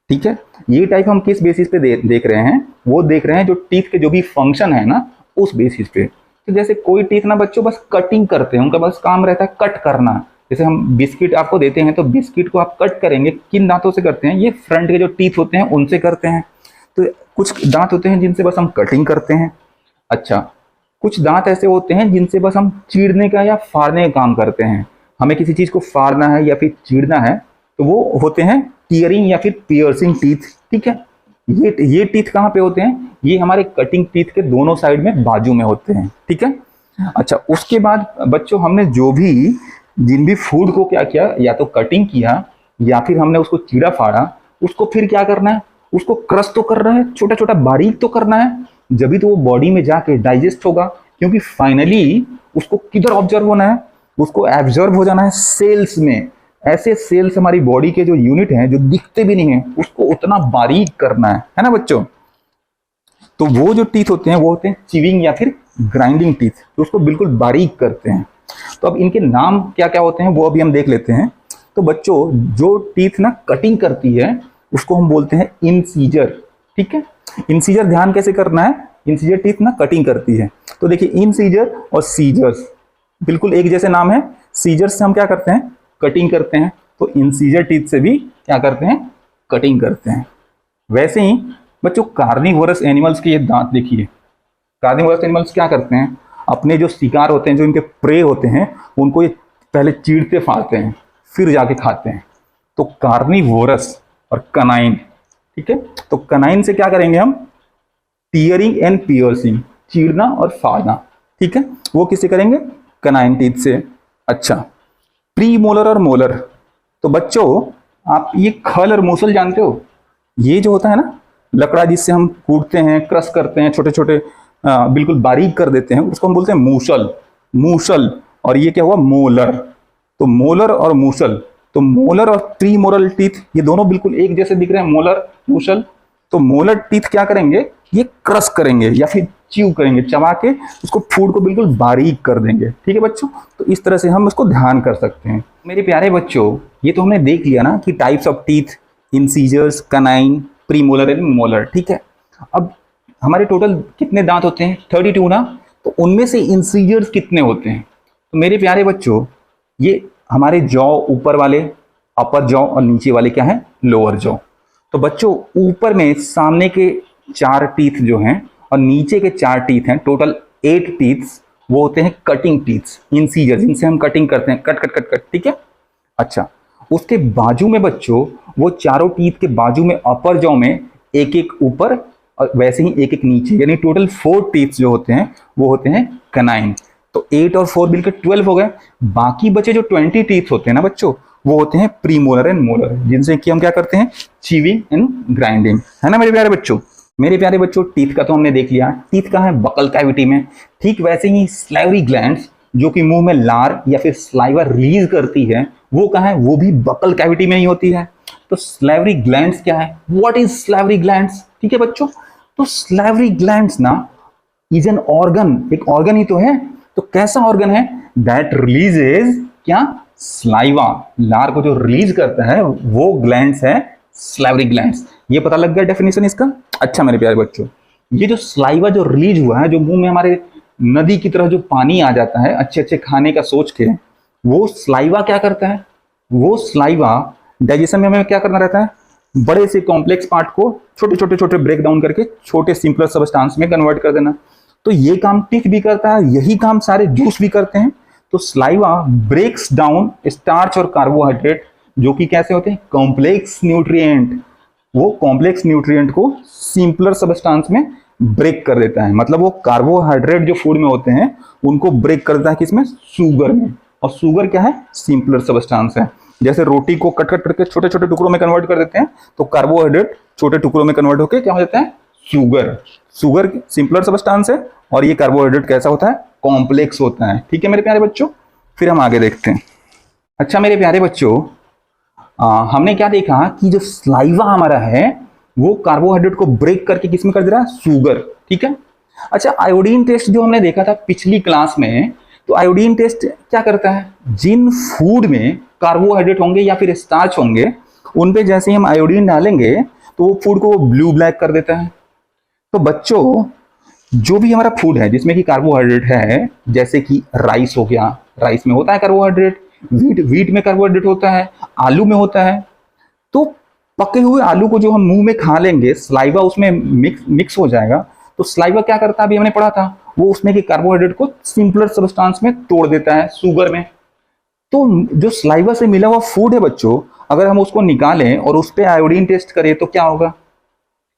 ठीक है। ये टाइप हम किस बेसिस पे देख रहे हैं? वो देख रहे हैं जो टीथ के जो भी फंक्शन है ना, उस बेसिस पे। तो जैसे कोई टीथ ना बच्चों बस कटिंग करते हैं, उनका बस काम रहता है कट करना। जैसे हम बिस्किट आपको देते हैं, तो बिस्किट को आप कट करेंगे, किन दांतों से करते हैं? ये फ्रंट के जो टीथ होते हैं उनसे करते हैं। तो कुछ दांत होते हैं जिनसे बस हम कटिंग करते हैं। अच्छा, कुछ दांत ऐसे होते हैं जिनसे बस हम चीरने का या फाड़ने का काम करते हैं। हमें किसी चीज को फाड़ना है या फिर चीरना है तो वो होते हैं टीयरिंग या फिर पियर्सिंग टीथ। ठीक है, ये टीथ कहाँ पे होते हैं? ये हमारे कटिंग टीथ के दोनों साइड में बाजू में होते हैं। ठीक है, अच्छा, उसके बाद बच्चों हमने जिन भी फूड को क्या किया, या तो कटिंग किया या फिर हमने उसको चीरा फाड़ा, उसको फिर क्या करना है? उसको क्रश तो कर रहा है, छोटा छोटा बारीक तो करना है, जब तो वो बॉडी में जाके डाइजेस्ट होगा। क्योंकि फाइनली उसको किधर ऑब्जर्व होना है? उसको एब्जॉर्ब हो जाना है सेल्स में। ऐसे सेल्स हमारी बॉडी के जो यूनिट हैं जो दिखते भी नहीं है, उसको उतना बारीक करना है ना बच्चों। तो वो जो टीथ होते हैं वो होते हैं चिविंग या फिर ग्राइंडिंग टीथ, तो उसको बिल्कुल बारीक करते हैं। तो अब इनके नाम क्या क्या होते हैं वो अभी हम देख लेते हैं। तो बच्चों, जो टीथ ना कटिंग करती है उसको हम बोलते हैं इंसीजर। ठीक है, इंसीजर ध्यान कैसे करना है? इंसीजर टीथ ना कटिंग करती है। तो देखिए, इंसीजर और सीजर्स बिल्कुल एक जैसे नाम है। सीजर्स से हम क्या करते हैं? कटिंग करते हैं। तो इंसीजर टीथ से भी क्या करते हैं? कटिंग करते हैं। वैसे ही बच्चों, कार्निवोरस एनिमल्स के ये दांत देखिए। कार्निवोरस एनिमल्स क्या करते हैं? अपने जो शिकार होते हैं, जो इनके प्रे होते हैं, उनको ये पहले चीरते फाड़ते हैं, फिर जाके खाते हैं। तो कार्निवोरस और कनाइन, ठीक है, तो कनाइन से क्या करेंगे हम? टीयरिंग एंड पियर्सिंग, चीरना और फाड़ना। ठीक है, वो किससे करेंगे? कनाइन टीथ से। अच्छा, प्री मोलर और मोलर। तो बच्चों, आप ये खल और मूसल जानते हो? ये जो होता है ना लकड़ा, जिससे हम कूटते हैं, क्रश करते हैं, छोटे छोटे बिल्कुल बारीक कर देते हैं, उसको हम बोलते हैं मूसल। मूसल। और ये क्या हुआ? मोलर। तो मोलर और मूसल, तो मोलर और प्री मोलर टीथ ये दोनों बिल्कुल एक जैसे दिख रहे हैं, मोलर मूसल। तो मोलर टीथ क्या करेंगे? ये क्रश करेंगे या फिर च्यू करेंगे, चबा के उसको फूड को बिल्कुल बारीक कर देंगे। ठीक है बच्चों, तो इस तरह से हम उसको ध्यान कर सकते हैं। मेरे प्यारे बच्चों, ये तो हमने देख लिया ना कि types of teeth, incisors, canine, premolar and molar. ठीक है, अब हमारे टोटल कितने दांत होते हैं? 32 ना। तो उनमें से इंसीजर्स कितने होते हैं? तो मेरे प्यारे बच्चों, ये हमारे जॉ ऊपर वाले, अपर जॉ, और नीचे वाले क्या है? Lower jaw. तो बच्चों, ऊपर में सामने के 4 टीथ जो हैं और नीचे के 4 टीथ हैं, टोटल 8 टीथ्स, वो होते हैं कटिंग टीथ्स, इंसीजर, जिनसे हम कटिंग करते हैं, कट कट कट कट। ठीक है, अच्छा, उसके बाजू में बच्चों, वो चारों टीथ के बाजू में अपर जॉ में एक एक ऊपर और वैसे ही एक एक नीचे, यानी टोटल 4 टीथ्स जो होते हैं वो होते हैं कनाइन। तो 8 और 4 मिलकर 12 हो गए। बाकी बचे जो 20 टीथ होते हैं ना बच्चों, वो होते हैं प्रीमोलर एंड मोलर, जिनसे कि हम क्या करते हैं? Chewing and grinding. है ना मेरे प्यारे बच्चों? मेरे प्यारे बच्चों, टीथ का तो हमने देख लिया। टीथ कहाँ है? बकल कैविटी में। ठीक वैसे ही स्लाइवरी ग्लैंड्स, जो कि मुंह में लार या फिर स्लाइवा रिलीज करती है, वो कहाँ है? वो भी बकल कैविटी में ही होती है। तो स्लाइवरी ग्लैंड्स क्या है? What is salivary glands? ठीक है बच्चों, तो स्लाइवरी ग्लैंड्स ना इज एन ऑर्गन, एक ऑर्गन ही तो है। तो कैसा ऑर्गन है? दैट रिलीजेज क्या? स्लाइवा, लार को जो रिलीज करता है वो ग्लैंड्स है स्लाइवरी ग्लैंड्स। ये पता लग गया डेफिनेशन इसका? अच्छा मेरे प्यारे बच्चों, ये जो स्लाइवा जो रिलीज हुआ है, जो मुंह में हमारे नदी की तरह जो पानी आ जाता है अच्छे अच्छे खाने का सोच के, वो स्लाइवा क्या करता है? वो स्लाइवा डाइजेशन में हमें क्या करना रहता है? बड़े से कॉम्प्लेक्स पार्ट को छोटे छोटे छोटे ब्रेक डाउन करके छोटे सिंपलर सबस्टांस में कन्वर्ट कर देना। तो ये काम टीथ भी करता है, यही काम सारे जूस भी करते हैं। तो स्लाइवा ब्रेक्स डाउन स्टार्च और कार्बोहाइड्रेट, जो कि कैसे होते हैं? Complex nutrient. वो कॉम्प्लेक्स न्यूट्रिएंट को सिंपलर सबस्टांस में ब्रेक कर देता है। मतलब वो कार्बोहाइड्रेट जो फूड में होते हैं उनको ब्रेक कर देता है किसमें? शुगर में। और शुगर क्या है? सिंपलर सबस्टांस है। जैसे रोटी को कट कट करके छोटे छोटे टुकड़ों में कन्वर्ट कर देते हैं, तो कार्बोहाइड्रेट छोटे टुकड़ों में कन्वर्ट होकर क्या हो जाता है? शुगर। शुगर सिंपलर सबस्टांस है और ये कार्बोहाइड्रेट कैसा होता है? कॉम्प्लेक्स होता है। ठीक है मेरे प्यारे बच्चों, फिर हम आगे देखते हैं। अच्छा मेरे प्यारे बच्चों, हमने क्या देखा कि जो स्लाइवा हमारा है वो कार्बोहाइड्रेट को ब्रेक करके किसमें कर दे रहा है? शुगर। ठीक है, अच्छा, आयोडीन टेस्ट जो हमने देखा था पिछली क्लास में, तो आयोडीन टेस्ट क्या करता है? जिन फूड में कार्बोहाइड्रेट होंगे या फिर स्टार्च होंगे, उन पे जैसे ही हम आयोडीन डालेंगे तो वो फूड को ब्लू ब्लैक कर देता है। तो बच्चों, जो भी हमारा फूड है जिसमें कि कार्बोहाइड्रेट है, जैसे कि राइस हो गया, राइस में होता है कार्बोहाइड्रेट, वीट में कार्बोहाइड्रेट होता है, आलू में होता है। तो पके हुए आलू को जो हम मुंह में खा लेंगे, सलाइवा उसमें मिक्स हो जाएगा, तो सलाइवा क्या करता है, अभी हमने पढ़ा था, वो उसमें के कार्बोहाइड्रेट को सिंपलर सब्सटेंस में तोड़ देता है, शुगर में। तो जो सलाइवा से मिला हुआ फूड है बच्चों, अगर हम उसको निकालें और उस पर आयोडीन टेस्ट करें तो क्या होगा?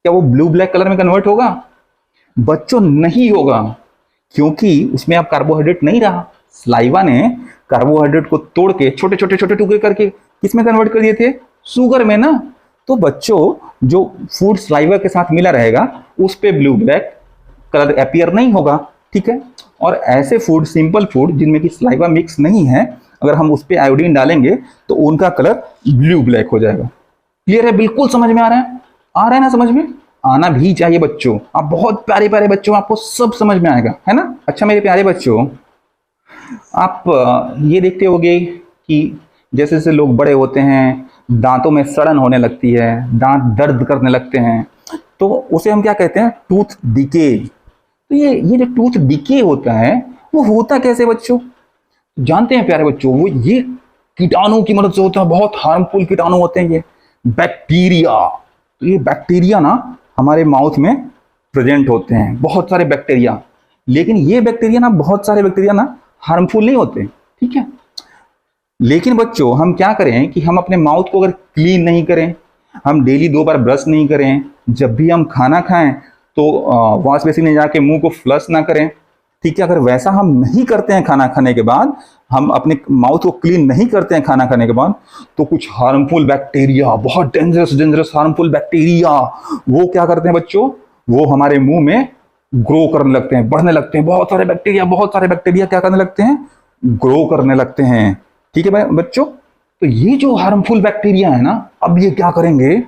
क्या वो ब्लू ब्लैक कलर में कन्वर्ट होगा? बच्चों नहीं होगा, क्योंकि उसमें अब कार्बोहाइड्रेट नहीं रहा। सलाइवा ने कार्बोहाइड्रेट को तोड़ के छोटे छोटे छोटे टुकड़े करके किसमें कन्वर्ट कर दिए थे? शुगर में ना। तो बच्चों जो फूड सलाइवा के साथ मिला रहेगा उस पे ब्लू ब्लैक कलर अपीयर नहीं होगा, ठीक है। और ऐसे फूड, सिंपल फूड जिनमें कि सलाइवा मिक्स नहीं है, अगर हम उस पे आयोडीन डालेंगे तो उनका कलर ब्लू ब्लैक हो जाएगा। क्लियर है? बिल्कुल समझ में आ रहा है? आ रहा है ना समझ में? आना भी चाहिए बच्चों। आप बहुत प्यारे प्यारे बच्चों, आपको सब समझ में आएगा, है ना। अच्छा मेरे प्यारे बच्चों, आप ये देखते होंगे कि जैसे जैसे लोग बड़े होते हैं, दांतों में सड़न होने लगती है, दांत दर्द करने लगते हैं, तो उसे हम क्या कहते हैं? Tooth decay. तो ये जो टूथ डिके होता है वो होता कैसे बच्चों? जानते हैं प्यारे बच्चों? वो ये कीटाणु की मदद से होता है, बहुत हार्मफुल कीटाणु होते हैं ये, बैक्टीरिया। तो ये बैक्टीरिया ना हमारे माउथ में प्रेजेंट होते हैं, बहुत सारे बैक्टीरिया। लेकिन ये बैक्टीरिया ना, बहुत सारे बैक्टीरिया ना हार्मफुल नहीं होते, ठीक है। लेकिन बच्चों हम क्या करें कि हम अपने माउथ को अगर क्लीन नहीं करें, हम डेली 2 बार ब्रश नहीं करें, जब भी हम खाना खाएं तो वॉश बेसिन में जाके मुंह को फ्लश ना करें, ठीक है। अगर वैसा हम नहीं करते हैं खाना खाने के बाद, हम अपने माउथ को क्लीन नहीं करते हैं खाना खाने के बाद, तो कुछ हार्मफुल बैक्टीरिया, बहुत डेंजरस हार्मफुल बैक्टीरिया, वो क्या करते हैं बच्चों? वो हमारे मुंह में ग्रो करने लगते हैं, बढ़ने लगते हैं। बहुत सारे बैक्टीरिया क्या करने लगते हैं? ग्रो करने लगते हैं, ठीक है बच्चों। तो ये जो हार्मफुल बैक्टीरिया है ना, अब ये क्या करेंगे?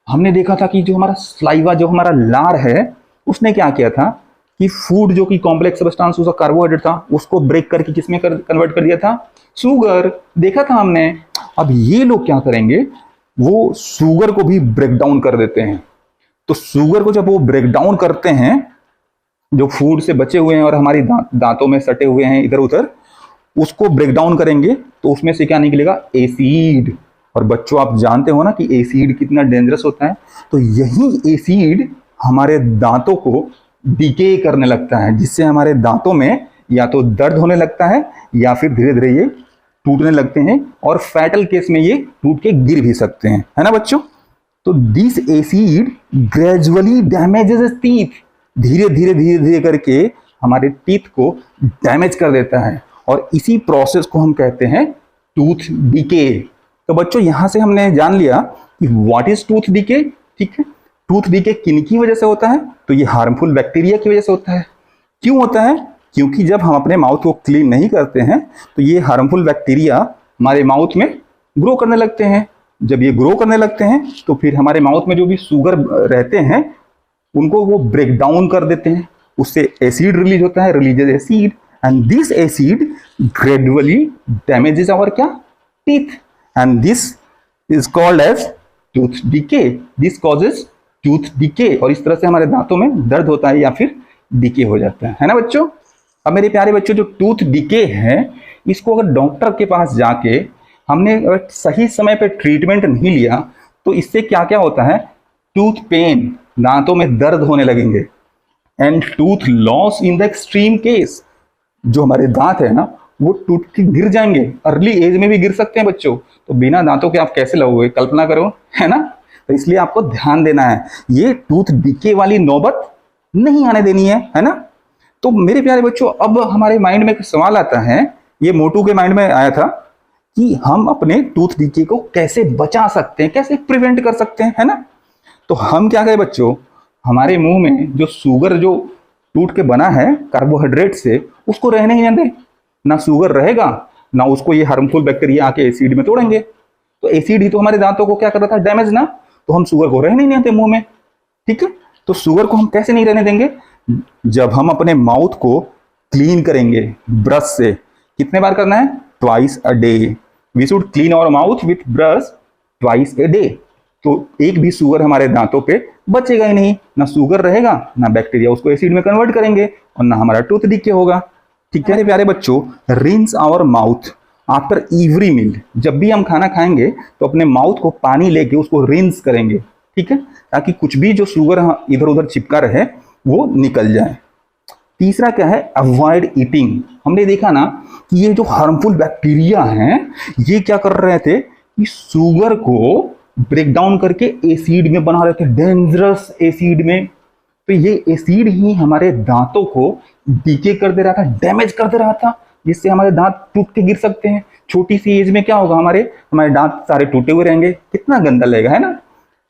हमने देखा था कि जो हमारा सलाइवा, जो हमारा लार है, उसने क्या किया था कि फूड जो कि कॉम्प्लेक्स सब्सटेंस, उसका कार्बोहाइड्रेट था, उसको ब्रेक करके किसमें कन्वर्ट कर दिया था? शुगर। देखा था हमने। अब ये लोग क्या करेंगे? वो शुगर को भी ब्रेक डाउन कर देते हैं। तो शुगर को जब वो ब्रेक डाउन करते हैं, जो फूड से बचे हुए हैं और हमारी दांतों में सटे हुए हैं इधर उधर, उसको ब्रेक डाउन करेंगे तो उसमें से क्या निकलेगा? एसिड। और बच्चों आप जानते हो ना कि एसिड कितना डेंजरस होता है। तो यही एसिड हमारे दांतों को डिके करने लगता है, जिससे हमारे दांतों में या तो दर्द होने लगता है या फिर धीरे धीरे ये टूटने लगते हैं, और फैटल केस में ये टूट के गिर भी सकते हैं, है ना बच्चों। तो this acid gradually damages teeth. धीरे धीरे करके हमारे टीथ को डैमेज कर देता है, और इसी प्रोसेस को हम कहते हैं टूथ डिके। तो बच्चों यहां से हमने जान लिया कि व्हाट इज टूथ डिके, ठीक है। टूथ डिके किन की वजह से होता है? तो ये हार्मफुल बैक्टीरिया की वजह से होता है। क्यों होता है? क्योंकि जब हम अपने माउथ को क्लीन नहीं करते हैं तो ये हार्मफुल बैक्टीरिया हमारे माउथ में ग्रो करने लगते हैं। जब ये ग्रो करने लगते हैं तो फिर हमारे माउथ में जो भी शुगर रहते हैं उनको वो ब्रेक डाउन कर देते हैं, उससे एसिड रिलीज होता है, releases acid, and this acid gradually damages our क्या? Teeth, and this is called as tooth decay. This causes tooth decay, और इस तरह से हमारे दांतों में दर्द होता है या फिर डिके हो जाता है ना बच्चों। अब मेरे प्यारे बच्चों, जो टूथ डिके है, इसको अगर डॉक्टर के पास जाके हमने अगर सही समय पे ट्रीटमेंट नहीं लिया तो इससे क्या क्या होता है? टूथ पेन, दांतों में दर्द होने लगेंगे, and tooth loss in the extreme case, जो हमारे दांत है ना वो टूट के गिर जाएंगे, अर्ली एज में भी गिर सकते हैं बच्चों। तो बिना दांतों के आप कैसे लगोगे? कल्पना करो, है ना। तो इसलिए आपको ध्यान देना है, ये टूथ डिके वाली नौबत नहीं आने देनी है ना। तो मेरे प्यारे बच्चों, अब हमारे माइंड में एक सवाल आता है, ये मोटू के माइंड में आया था कि हम अपने टूथ डिके को कैसे बचा सकते हैं, कैसे प्रिवेंट कर सकते हैं, है ना। तो हम क्या करें बच्चों, हमारे मुंह में जो शुगर जो टूट के बना है कार्बोहाइड्रेट से, उसको रहने ही ना दें। ना शुगर रहेगा, ना उसको ये हार्मफुल बैक्टीरिया आके एसिड में तोड़ेंगे। तो एसिड ही तो हमारे दांतों को क्या कर रहा था? डैमेज ना। तो हम शुगर को रहने ही नहीं देते मुंह में, ठीक है। तो शुगर को हम कैसे नहीं रहने देंगे? जब हम अपने माउथ को क्लीन करेंगे ब्रश से। कितने बार करना है? Twice a day. We should clean our mouth with brush twice a day. तो एक भी शुगर हमारे दांतों पे बचेगा ही नहीं, ना शुगर रहेगा, ना बैक्टीरिया उसको एसिड में कन्वर्ट करेंगे, और ना हमारा टूथ डिके होगा, ठीक है प्यारे बच्चों। Rinse our mouth after every meal, जब भी हम खाना खाएंगे तो अपने माउथ को पानी लेके उसको रिंस करेंगे, ठीक है, ताकि कुछ भी जो शुगर इधर उधर चिपका रहे वो निकल जाए। तीसरा क्या है, अवॉइड ईटिंग। हमने देखा ना कि ये जो हार्मफुल बैक्टीरिया हैं ये क्या कर रहे थे कि शुगर को ब्रेक डाउन करके एसिड में बना रहे थे, डेंजरस एसिड में। तो ये एसिड ही हमारे दांतों को डीके कर दे रहा था, डैमेज कर दे रहा था, जिससे हमारे दांत टूट के गिर सकते हैं। छोटी सी एज में क्या होगा, हमारे दांत सारे टूटे हुए रहेंगे, कितना गंदा लगेगा, है ना।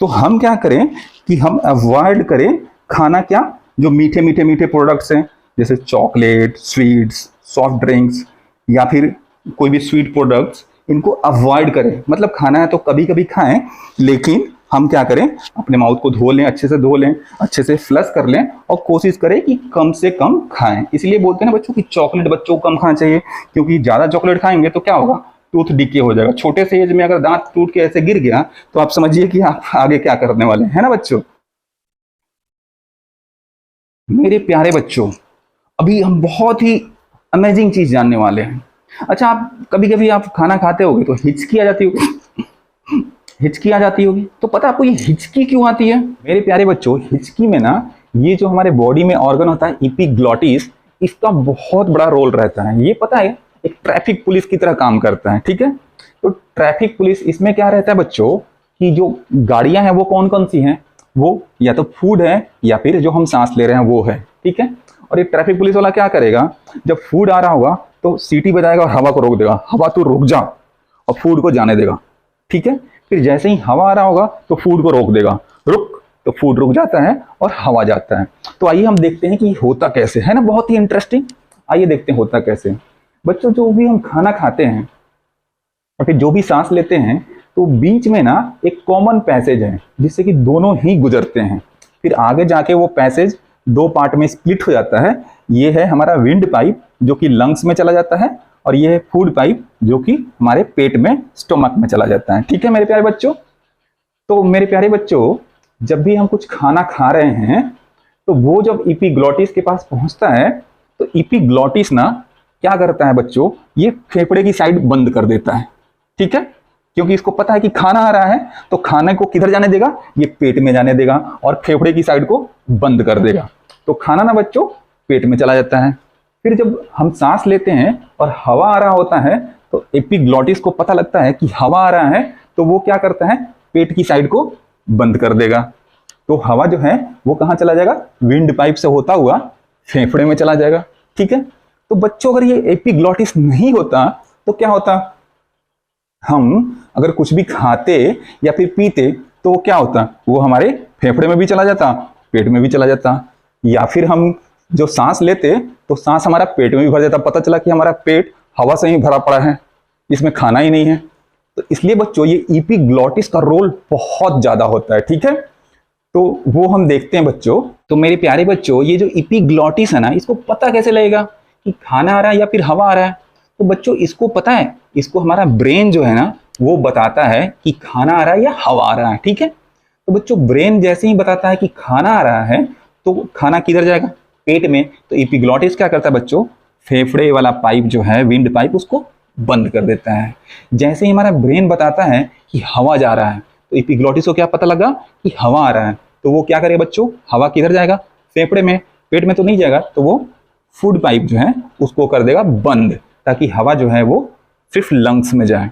तो हम क्या करें कि हम अवॉइड करें खाना, क्या जो मीठे मीठे मीठे प्रोडक्ट्स हैं, जैसे चॉकलेट, स्वीट्स, सॉफ्ट ड्रिंक्स या फिर कोई भी स्वीट प्रोडक्ट्स, इनको अवॉइड करें। मतलब खाना है तो कभी कभी खाएं, लेकिन हम क्या करें, अपने माउथ को धो लें, अच्छे से धो लें, अच्छे से फ्लश कर लें और कोशिश करें कि कम से कम खाएं। इसलिए बोलते हैं ना बच्चों की चॉकलेट बच्चों को कम खाना चाहिए, क्योंकि ज़्यादा चॉकलेट खाएंगे तो क्या होगा, टूथ डिके हो जाएगा। छोटे से एज में अगर दांत टूट के ऐसे गिर गया तो आप समझिए कि आप आगे क्या करने वाले हैं, है ना बच्चों। मेरे प्यारे बच्चों, अभी हम बहुत ही अमेजिंग चीज जानने वाले हैं। अच्छा, आप कभी कभी आप खाना खाते होगे तो हिचकी आ जाती होगी, हिचकी आ जाती होगी। तो पता आपको ये हिचकी क्यों आती है? मेरे प्यारे बच्चों, हिचकी में ना ये जो हमारे बॉडी में ऑर्गन होता है एपिग्लॉटिस, इसका बहुत बड़ा रोल रहता है। ये पता है एक ट्रैफिक पुलिस की तरह काम करता है, ठीक है। तो ट्रैफिक पुलिस, इसमें क्या रहता है बच्चों कि जो गाड़ियां हैं वो कौन कौन सी हैं, वो या तो फूड है या फिर जो हम सांस ले रहे हैं वो है, ठीक है। और ये ट्रैफिक पुलिस वाला क्या करेगा, जब फूड आ रहा होगा तो सीटी बजाएगा और हवा को रोक देगा, हवा तू रुक जा, और फूड को जाने देगा, ठीक है। फिर जैसे ही हवा आ रहा होगा तो फूड को रोक देगा, रुक, तो फूड रुक जाता है और हवा जाता है। तो आइए हम देखते हैं कि होता कैसे, है ना, बहुत ही इंटरेस्टिंग। आइए देखते हैं होता कैसे। बच्चों, जो भी हम खाना खाते हैं और फिर जो भी सांस लेते हैं, तो बीच में ना एक कॉमन पैसेज है जिससे कि दोनों ही गुजरते हैं। फिर आगे जाके वो पैसेज दो पार्ट में स्प्लिट हो जाता है। ये है हमारा विंड पाइप जो कि लंग्स में चला जाता है, और ये है फूड पाइप जो कि हमारे पेट में, स्टोमक में चला जाता है, ठीक है मेरे प्यारे बच्चों। तो मेरे प्यारे बच्चों, जब भी हम कुछ खाना खा रहे हैं तो वो जब एपिग्लॉटिस के पास पहुंचता है तो एपिग्लॉटिस ना क्या करता है बच्चों, ये फेफड़े की साइड बंद कर देता है, ठीक है। क्योंकि इसको पता है कि खाना आ रहा है तो खाने को किधर जाने देगा, ये पेट में जाने देगा और फेफड़े की साइड को बंद कर देगा। तो खाना ना बच्चों पेट में चला जाता है। फिर जब हम सांस लेते हैं और हवा आ रहा होता है तो एपिग्लॉटिस को पता लगता है कि हवा आ रहा है, तो वो क्या करता है, पेट की साइड को बंद कर देगा। तो हवा जो है वो कहाँ चला जाएगा, विंड पाइप से होता हुआ फेफड़े में चला जाएगा, ठीक है। तो बच्चों, अगर ये एपिग्लॉटिस नहीं होता तो क्या होता, हम अगर कुछ भी खाते या फिर पीते तो वो क्या होता, वो हमारे फेफड़े में भी चला जाता, पेट में भी चला जाता। या फिर हम जो सांस लेते तो सांस हमारा पेट में भी भर जाता, पता चला कि हमारा पेट हवा से ही भरा पड़ा है, इसमें खाना ही नहीं है। तो इसलिए बच्चों ये एपिग्लॉटिस का रोल बहुत ज्यादा होता है, ठीक है। तो वो हम देखते हैं बच्चों। तो मेरे प्यारे बच्चों, ये जो एपिग्लॉटिस है ना, इसको पता कैसे लगेगा कि खाना आ रहा है या फिर हवा आ रहा है? तो बच्चों इसको पता है, इसको हमारा ब्रेन जो है ना वो बताता है कि खाना आ रहा है या हवा आ रहा है, ठीक है। तो बच्चों ब्रेन जैसे ही बताता है कि खाना आ रहा है तो खाना किधर जाएगा, पेट में। तो एपिग्लॉटिस क्या करता है बच्चों, फेफड़े वाला पाइप जो है विंड पाइप, उसको बंद कर देता है। जैसे ही हमारा ब्रेन बताता है कि हवा जा रहा है तो एपिग्लॉटिस को क्या पता लगा कि हवा आ रहा है, तो वो क्या करेगा बच्चों, हवा किधर जाएगा, फेफड़े में, पेट में तो नहीं जाएगा। तो वो फूड पाइप जो है उसको कर देगा बंद, ताकि हवा जो है वो सिर्फ लंग्स में जाए।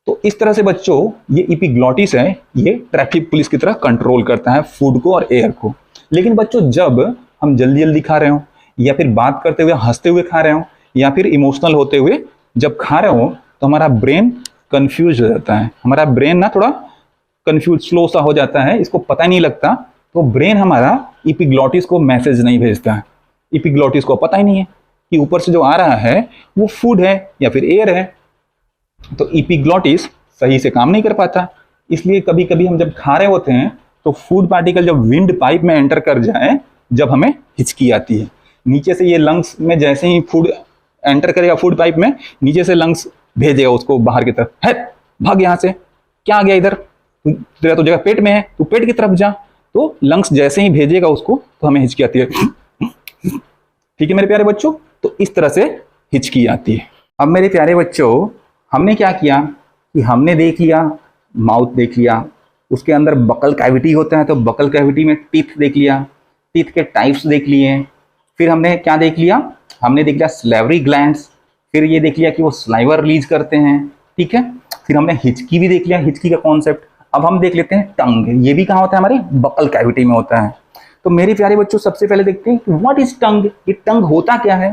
तो इस तरह से बच्चों ये एपिग्लॉटिस है, ये ट्रैफिक पुलिस की तरह कंट्रोल करता है फूड को और एयर को। लेकिन बच्चों जब हम जल्दी जल्दी खा रहे हो, या फिर बात करते हुए हंसते हुए खा रहे हो, या फिर इमोशनल होते हुए जब खा रहे हो, तो हमारा ब्रेन कंफ्यूज हो जाता है। हमारा ब्रेन ना थोड़ा कंफ्यूज, स्लो सा हो जाता है, इसको पता नहीं लगता। तो ब्रेन हमारा एपिग्लॉटिस को मैसेज नहीं भेजता है। एपिग्लॉटिस को पता ही नहीं है कि ऊपर से जो आ रहा है वो फूड है या फिर एयर है। तो एपिग्लॉटिस सही से काम नहीं कर पाता। इसलिए कभी कभी हम जब खा रहे होते हैं तो फूड पार्टिकल जब विंड पाइप में एंटर कर जाए, जब हमें हिचकी आती है। नीचे से ये लंग्स में जैसे ही फूड एंटर करेगा फूड पाइप में, नीचे से लंग्स भेजेगा उसको बाहर की तरफ, है भाग यहाँ से, क्या आ गया इधर, तेरा तो जगह पेट में है, तू पेट की तरफ जा। तो लंग्स जैसे ही भेजेगा उसको तो हमें हिचकी आती है, ठीक है मेरे प्यारे बच्चों। तो इस तरह से हिचकी आती है। अब मेरे प्यारे बच्चों, हमने क्या किया कि हमने देख लिया, माउथ देख लिया, उसके अंदर बकल कैविटी होता है तो बकल कैविटी में टीथ देख लिया, टीथ के टाइप्स देख लिए। फिर हमने क्या देख लिया, हमने देख लिया स्लाइवरी ग्लैंड्स, फिर ये देख लिया कि वो स्लाइवर रिलीज करते हैं, ठीक है। फिर हमने हिचकी भी देख लिया, हिचकी का कॉन्सेप्ट। अब हम देख लेते हैं टंग, ये भी कहाँ होता है, हमारे बकल कैविटी में होता है। तो मेरे प्यारे बच्चों सबसे पहले देखते हैं व्हाट इज टंग, ये टंग होता क्या है।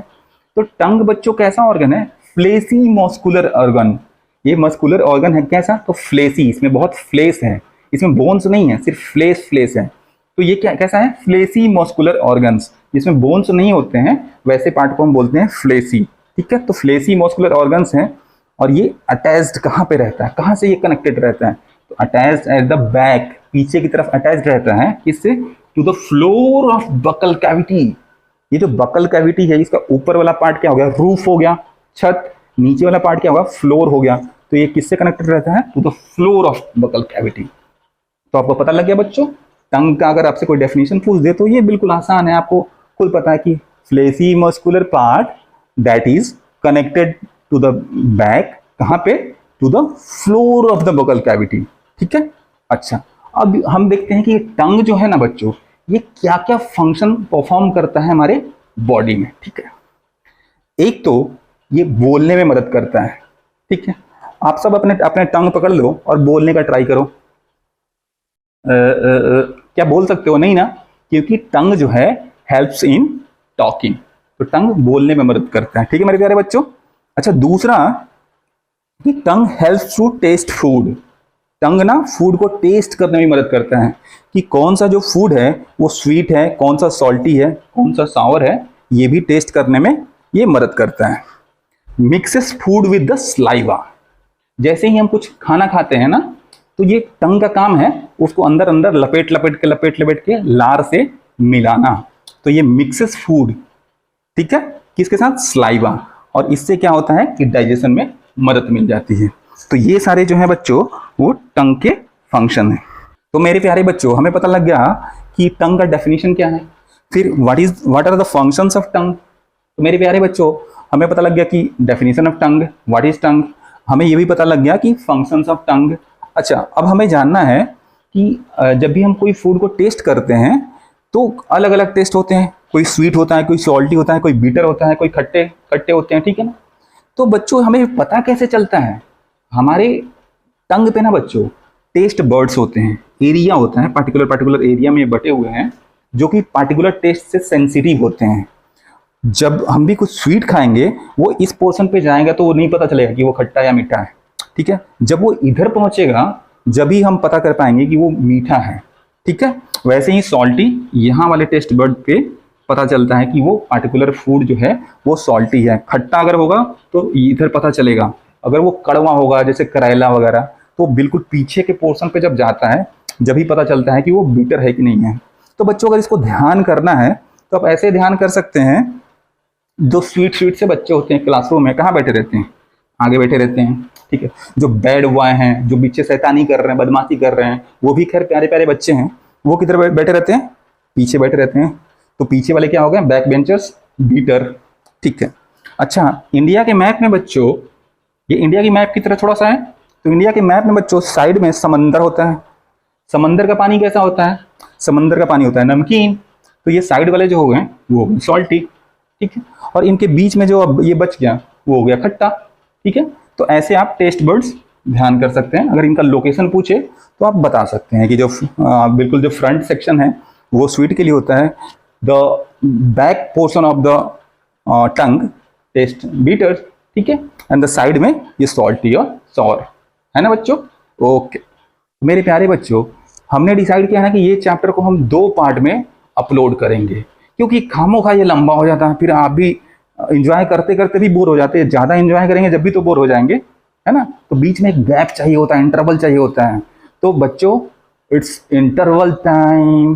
तो टंग बच्चों कैसा ऑर्गन है, फ्लेसी मस्कुलर ऑर्गन। ये मस्कुलर ऑर्गन है कैसा, तो फ्लेसी, इसमें बहुत फ्लेस है, इसमें बोन्स नहीं है, सिर्फ फ्लेस है। तो ये क्या कैसा है, फ्लेसी मस्कुलर ऑर्गन्स, जिसमें बोन्स नहीं होते हैं वैसे पार्ट को हम बोलते हैं फ्लेसी, ठीक है। तो फ्लेसी मस्कुलर ऑर्गन्स हैं और ये अटैच्ड कहाँ पे रहता है, कहाँ से ये कनेक्टेड रहता है, तो अटैच्ड एट द बैक, पीछे की तरफ अटैच्ड रहता है, किससे, to the floor of buccal cavity. ये जो बकल कैविटी है इसका ऊपर वाला पार्ट क्या हो गया, रूफ हो गया, छत, नीचे वाला पार्ट क्या होगा, फ्लोर हो गया। तो ये किससे कनेक्टेड रहता है, to the floor of buccal cavity. तो आपको पता लग गया बच्चों, टंग का अगर आपसे कोई डेफिनेशन पूछ दे तो ये बिल्कुल आसान है, आपको खुद पता है कि fleshy muscular part that is connected to the back, कहाँ पे, to the floor of the buccal cavity, ठीक है। अच्छा, अब हम देखते हैं कि ये टंग जो है ना बच्चों, ये क्या क्या फंक्शन परफॉर्म करता है हमारे बॉडी में, ठीक है। एक तो ये बोलने में मदद करता है, ठीक है। आप सब अपने अपने टंग पकड़ लो और बोलने का ट्राई करो। क्या बोल सकते हो, नहीं ना, क्योंकि टंग जो है हेल्प्स इन टॉकिंग, तो टंग बोलने में मदद करता है, ठीक है मेरे प्यारे बच्चों। अच्छा, दूसरा कि टंग हेल्प्स टू टेस्ट फूड। टंग ना फूड को टेस्ट करने में मदद करता है कि कौन सा जो फूड है वो स्वीट है, कौन सा सॉल्टी है, कौन सा सावर है, ये भी टेस्ट करने में ये मदद करता है। Mixes food with the saliva, जैसे ही हम कुछ खाना खाते हैं ना तो ये टंग का काम है उसको अंदर अंदर लपेट लपेट के लार से मिलाना। तो ये मिक्सेस फूड, ठीक है, किसके साथ, स्लाइवा, और इससे क्या होता है कि डाइजेशन में मदद मिल जाती है। तो ये सारे जो है बच्चों वो टंग के फंक्शन है। तो मेरे प्यारे बच्चों हमें पता लग गया कि टंग का डेफिनेशन क्या है, फिर what are the functions of tongue. तो मेरे प्यारे बच्चों हमें पता लग गया कि definition of tongue, what is tongue, हमें ये भी पता लग गया कि फंक्शंस ऑफ टंग। अच्छा, अब हमें जानना है कि जब भी हम कोई फूड को टेस्ट करते हैं तो अलग अलग टेस्ट होते हैं, कोई स्वीट होता है, कोई सॉल्टी होता है, कोई बीटर होता है, कोई खट्टे खट्टे होते हैं, ठीक है ना। तो बच्चों हमें पता कैसे चलता है, हमारे टंग पे ना बच्चों टेस्ट बर्ड्स होते हैं, एरिया होता है, पर्टिकुलर एरिया में बटे हुए हैं जो कि पार्टिकुलर टेस्ट से सेंसिटिव होते हैं। जब हम भी कुछ स्वीट खाएंगे वो इस पोर्शन पे जाएगा तो वो नहीं पता चलेगा कि वो खट्टा या मीठा है, ठीक है। जब वो इधर पहुंचेगा जब ही हम पता कर पाएंगे कि वो मीठा है, ठीक है। वैसे ही सॉल्टी यहाँ वाले टेस्ट बर्ड पे पता चलता है कि वो पार्टिकुलर फूड जो है वो सॉल्टी है। खट्टा अगर होगा तो इधर पता चलेगा, अगर वो कड़वा होगा जैसे करेला वगैरह तो बिल्कुल पीछे के पोर्शन पे जब जाता है जब ही पता चलता है कि वो बीटर है कि नहीं है। तो बच्चों अगर इसको ध्यान करना है तो आप ऐसे ध्यान कर सकते हैं, जो स्वीट से बच्चे होते हैं क्लासरूम में कहाँ बैठे रहते हैं, आगे बैठे रहते हैं, ठीक है। जो बैड बॉय हैं, जो पीछे शैतानी कर रहे हैं, बदमाशी कर रहे हैं, वो भी खैर प्यारे प्यारे बच्चे हैं, वो किधर बैठे रहते हैं, पीछे बैठे रहते हैं। तो पीछे वाले क्या हो गए, बैक बेंचर्स, बीटर, ठीक है। अच्छा, इंडिया के मैप में बच्चों, ये इंडिया की मैप की तरह थोड़ा सा है, तो इंडिया के मैप में बच्चों साइड में समंदर होता है। समंदर का पानी कैसा होता है, समंदर का पानी होता है नमकीन, तो ये साइड वाले जो हो गए वो हो गए सॉल्टी, ठीक है। और इनके बीच में जो अब ये बच गया वो हो गया खट्टा, ठीक है। तो ऐसे आप टेस्ट बर्ड्स ध्यान कर सकते हैं। अगर इनका लोकेशन पूछे तो आप बता सकते हैं कि जो बिल्कुल जो फ्रंट सेक्शन है वो स्वीट के लिए होता है, the back portion of the tongue taste bitter, ठीक है, एंड द साइड में ये सॉल्टी और सॉर, है ना बच्चों। ओके मेरे प्यारे बच्चों, हमने डिसाइड किया है कि ये चैप्टर को हम 2 पार्ट में अपलोड करेंगे, क्योंकि खामोखा ये लंबा हो जाता है, फिर आप भी इंजॉय करते करते भी बोर हो जाते हैं। ज़्यादा इंजॉय करेंगे जब भी तो बोर हो जाएंगे, है ना। तो बीच में एक गैप चाहिए होता है, इंटरवल चाहिए होता है। तो बच्चों इट्स इंटरवल टाइम,